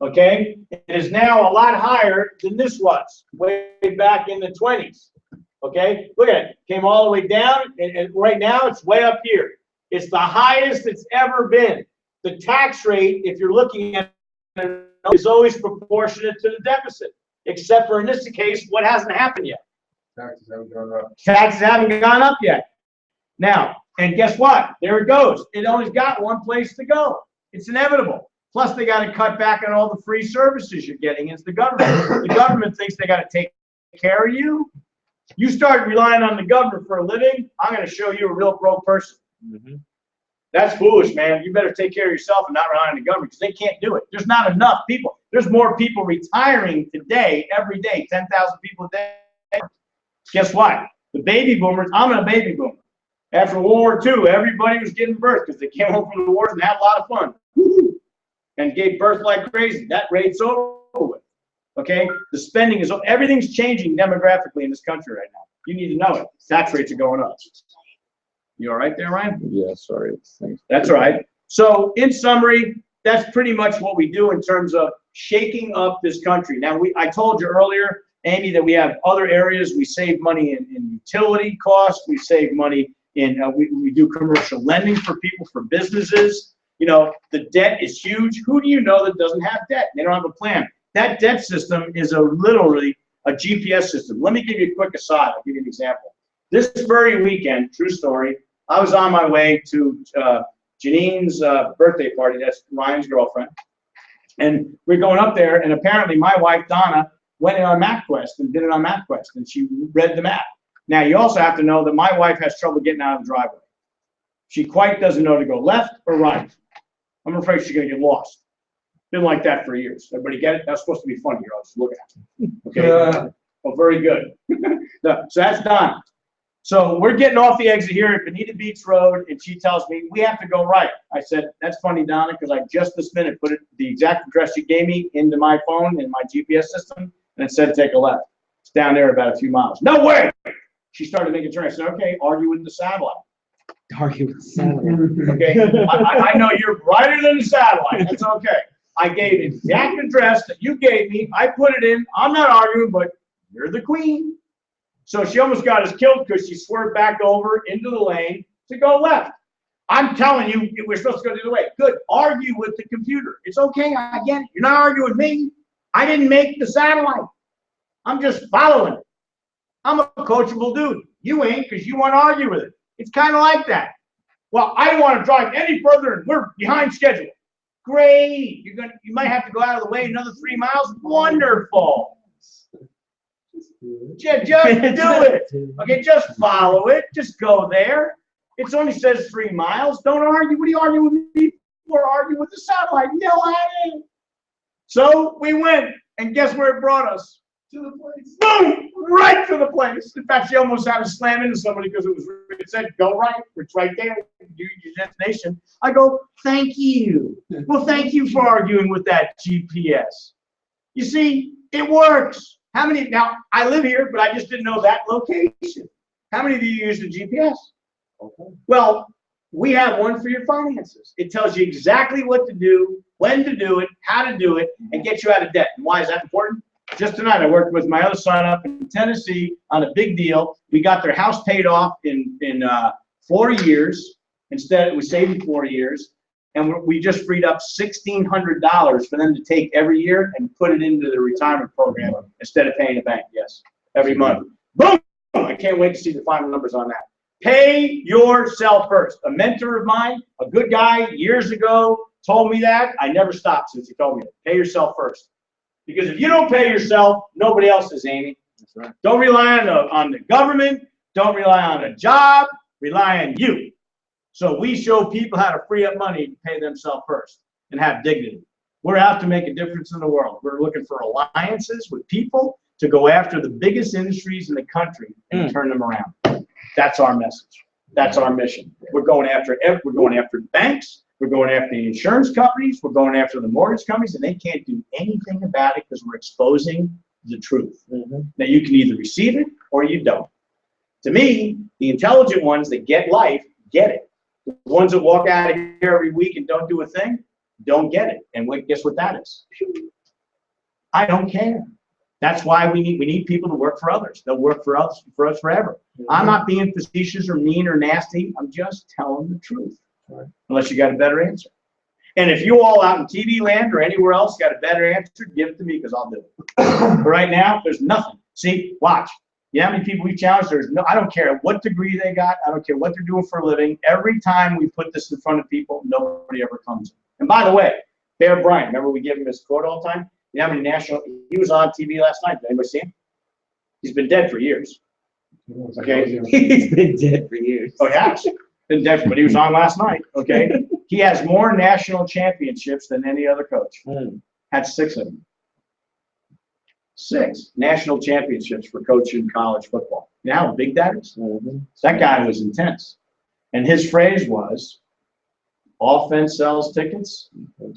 Okay? It is now a lot higher than this was way back in the 20s. Okay? Look at it. Came all the way down, and right now it's way up here. It's the highest it's ever been. The tax rate, if you're looking at it, is always proportionate to the deficit, except for in this case, what hasn't happened yet? Taxes haven't gone up. Taxes haven't gone up yet. Now, And guess what? There it goes. It only got one place to go. It's inevitable. Plus, they got to cut back on all the free services you're getting. It's the government. The government thinks they got to take care of you. You start relying on the government for a living, I'm going to show you a real broke person. That's foolish, man. You better take care of yourself and not rely on the government because they can't do it. There's not enough people. There's more people retiring today, every day, 10,000 people a day. Guess what? The baby boomers, I'm a baby boomer. After World War II, everybody was giving birth because they came home from the wars and had a lot of fun. And gave birth like crazy. That rate's over with. Okay? The spending is, everything's changing demographically in this country right now. You need to know it. Tax rates are going up. You all right there, Ryan? Yeah, sorry. Thanks. That's right. So in summary, that's pretty much what we do in terms of shaking up this country. Now, I told you earlier, Amy, that we have other areas. We save money in utility costs. We save money in, we do commercial lending for people, for businesses. You know, the debt is huge. Who do you know that doesn't have debt? They don't have a plan. That debt system is literally a GPS system. Let me give you a quick aside. I'll give you an example. This very weekend, true story, I was on my way to Janine's birthday party. That's Ryan's girlfriend. And we're going up there, and apparently my wife, Donna, went in on MapQuest and did it on MapQuest, and she read the map. Now, you also have to know that my wife has trouble getting out of the driveway. She quite doesn't know to go left or right. I'm afraid she's going to get lost. Been like that for years. Everybody get it? That's supposed to be funny here. I'll just look at it. Okay? Oh, very good. So that's Donna. So we're getting off the exit here at Bonita Beach Road, and she tells me, we have to go right. I said, that's funny, Donna, because I just this minute put the exact address you gave me into my phone, in my GPS system, and it said take a left. It's down there about a few miles. No way! She started making a turn. I said, okay, argue with the satellite. Argue with the satellite. Okay, I know you're brighter than the satellite. That's okay. I gave the exact address that you gave me. I put it in. I'm not arguing, but you're the queen. So she almost got us killed because she swerved back over into the lane to go left. I'm telling you, we're supposed to go the other way. Good. Argue with the computer. It's okay. I get it. You're not arguing with me. I didn't make the satellite. I'm just following it. I'm a coachable dude. You ain't, because you want to argue with it. It's kind of like that. Well, I don't want to drive any further, and we're behind schedule. Great. You might have to go out of the way another 3 miles. Wonderful. Just do it. Okay, just follow it. Just go there. It only says 3 miles. Don't argue. What are you arguing with me for? Argue with the satellite. No, I ain't. So we went, and guess where it brought us? To the place. Boom! Right to the place. In fact, she almost had to slam into somebody because it said go right. It's right there. Do your destination. I go, thank you. Well, thank you for arguing with that GPS. You see, it works. How many, now I live here, but I just didn't know that location. How many of you use the GPS? Okay. Well, we have one for your finances. It tells you exactly what to do, when to do it, how to do it, and get you out of debt. And why is that important? Just tonight, I worked with my other son up in Tennessee on a big deal. We got their house paid off in 4 years. Instead, we saved 4 years. And we just freed up $1,600 for them to take every year and put it into the retirement program instead of paying the bank. Yes, every month. Boom! I can't wait to see the final numbers on that. Pay yourself first. A mentor of mine, a good guy years ago, told me that. I never stopped since he told me that. Pay yourself first. Because if you don't pay yourself, nobody else is, Amy. That's right. Don't rely on the government. Don't rely on a job. Rely on you. So we show people how to free up money to pay themselves first and have dignity. We're out to make a difference in the world. We're looking for alliances with people to go after the biggest industries in the country and turn them around. That's our message. That's our mission. We're going after banks. We're going after the insurance companies. We're going after the mortgage companies, and they can't do anything about it because we're exposing the truth. Now, you can either receive it or you don't. To me, the intelligent ones that get life get it. The ones that walk out of here every week and don't do a thing, don't get it. And guess what that is? I don't care. That's why we need people to work for others. They'll work for us forever. I'm not being facetious or mean or nasty. I'm just telling the truth. Unless you got a better answer. And if you all out in TV land or anywhere else got a better answer, give it to me because I'll do it. But right now, there's nothing. See, watch. You know how many people we challenged? I don't care what degree they got. I don't care what they're doing for a living. Every time we put this in front of people, nobody ever comes. And by the way, Bear Bryant, remember we give him his quote all the time? You know how many he was on TV last night. Did anybody see him? He's been dead for years. Okay. He's been dead for years. Oh, yeah. Been dead, but he was on last night. Okay. He has more national championships than any other coach. Had 6 of them. 6 national championships for coaching college football. You know how big that is? That guy was intense. And his phrase was, offense sells tickets,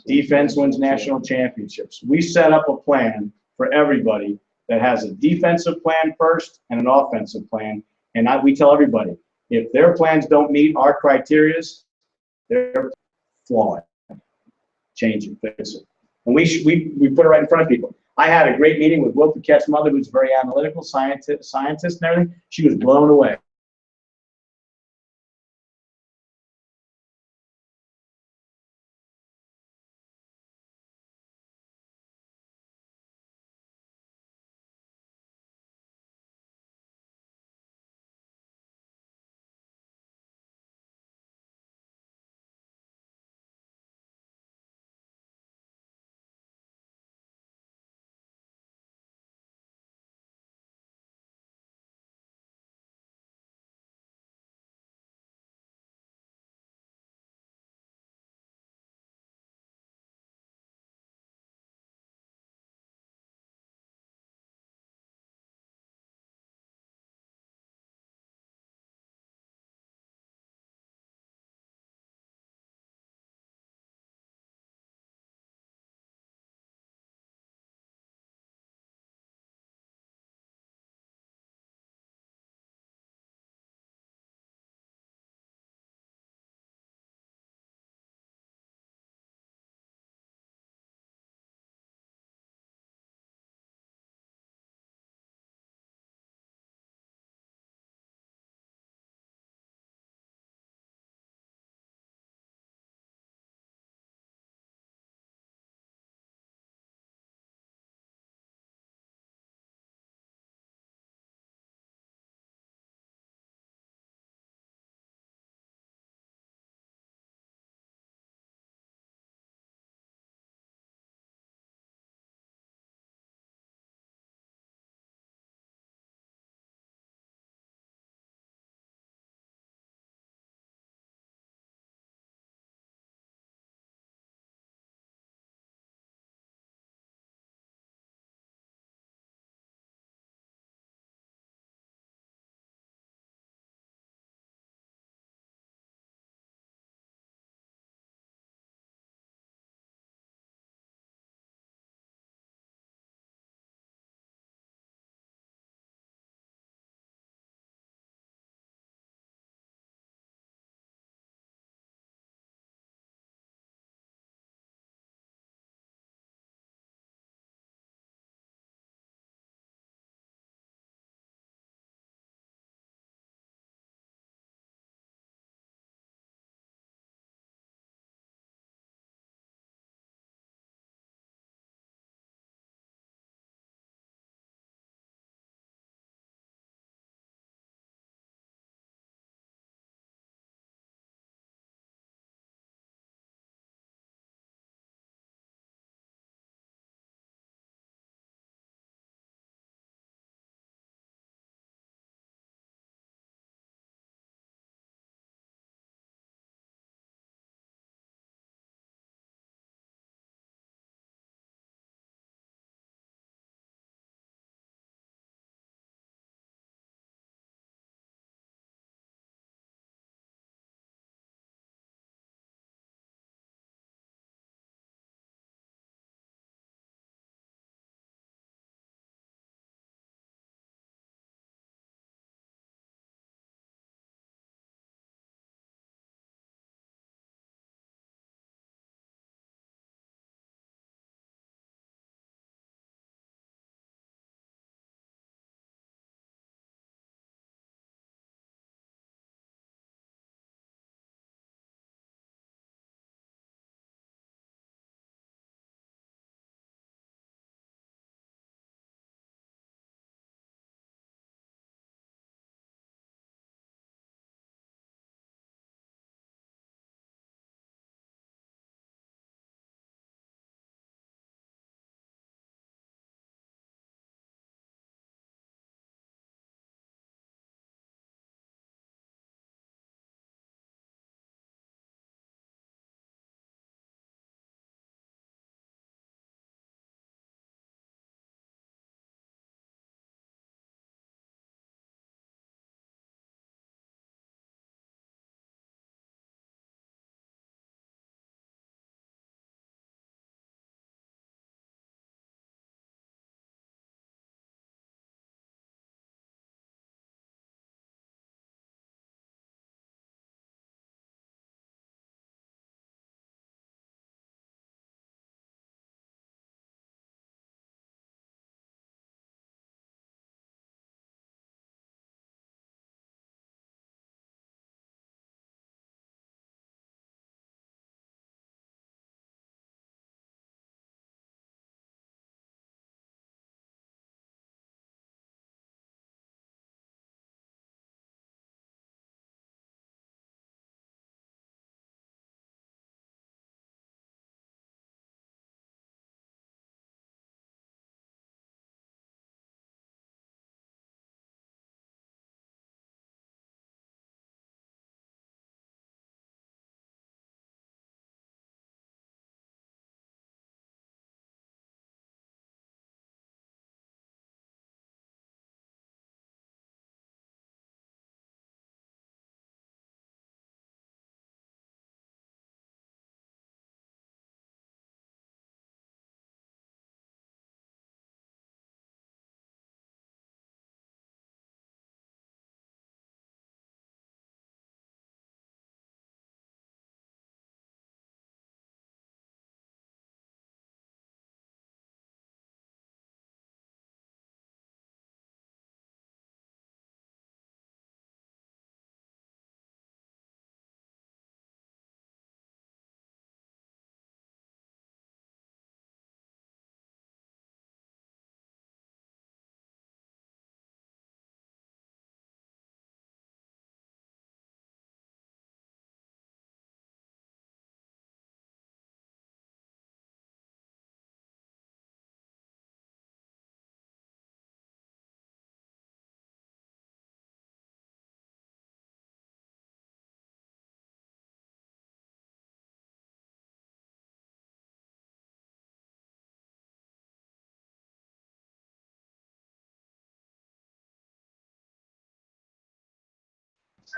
defense wins national championships. We set up a plan for everybody that has a defensive plan first and an offensive plan. And we tell everybody, if their plans don't meet our criteria, they're flawed. Change it, fix it. And we put it right in front of people. I had a great meeting with Will Paquette's mother, who's very analytical, scientist and everything. She was blown away.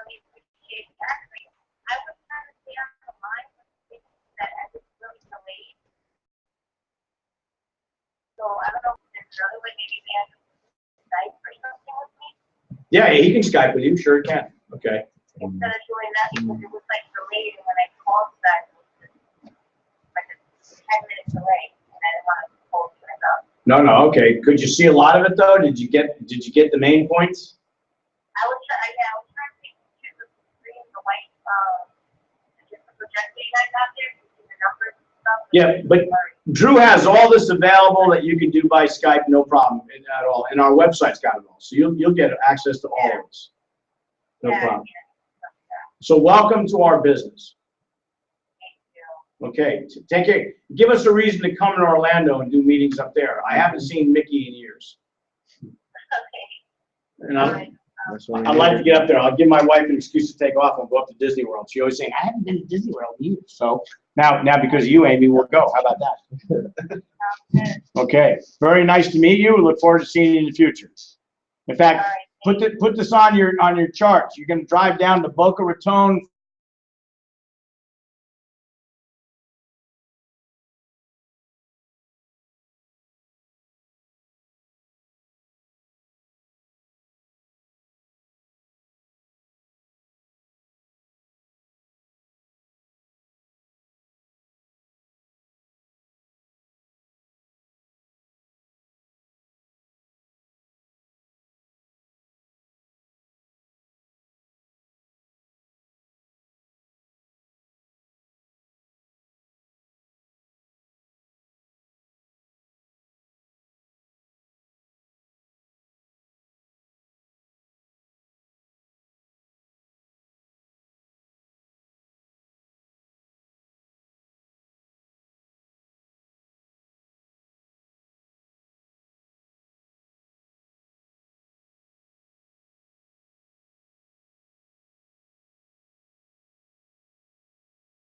really appreciate it. Actually, I was trying to stay on the line with things that I was really delayed. So I don't know if there's another way, maybe they have Skype or something with me Yeah, he can Skype with you, sure he can. Okay. instead of doing that because it was like delayed and when I called back, it was just like a 10-minute delay and I didn't want to hold you up. No, no, okay. Could you see a lot of it though? Did you get the main points? I was trying to take pictures of the screen, the white, just the projector you guys out there, to see the numbers and stuff. Yeah, but Drew has all this available that you can do by Skype, no problem at all. And our website's got it all. So you'll get access to all of this. No problem. So welcome to our business. Okay, take it. Give us a reason to come to Orlando and do meetings up there. I haven't seen Mickey in years. And I'd like to get up there. I'll give my wife an excuse to take off and go up to Disney World. She always saying, I haven't been to Disney World in years. So now because of you, Amy, we'll go. How about that? Okay, very nice to meet you. Look forward to seeing you in the future. In fact, put this on your charts. You're going to drive down to Boca Raton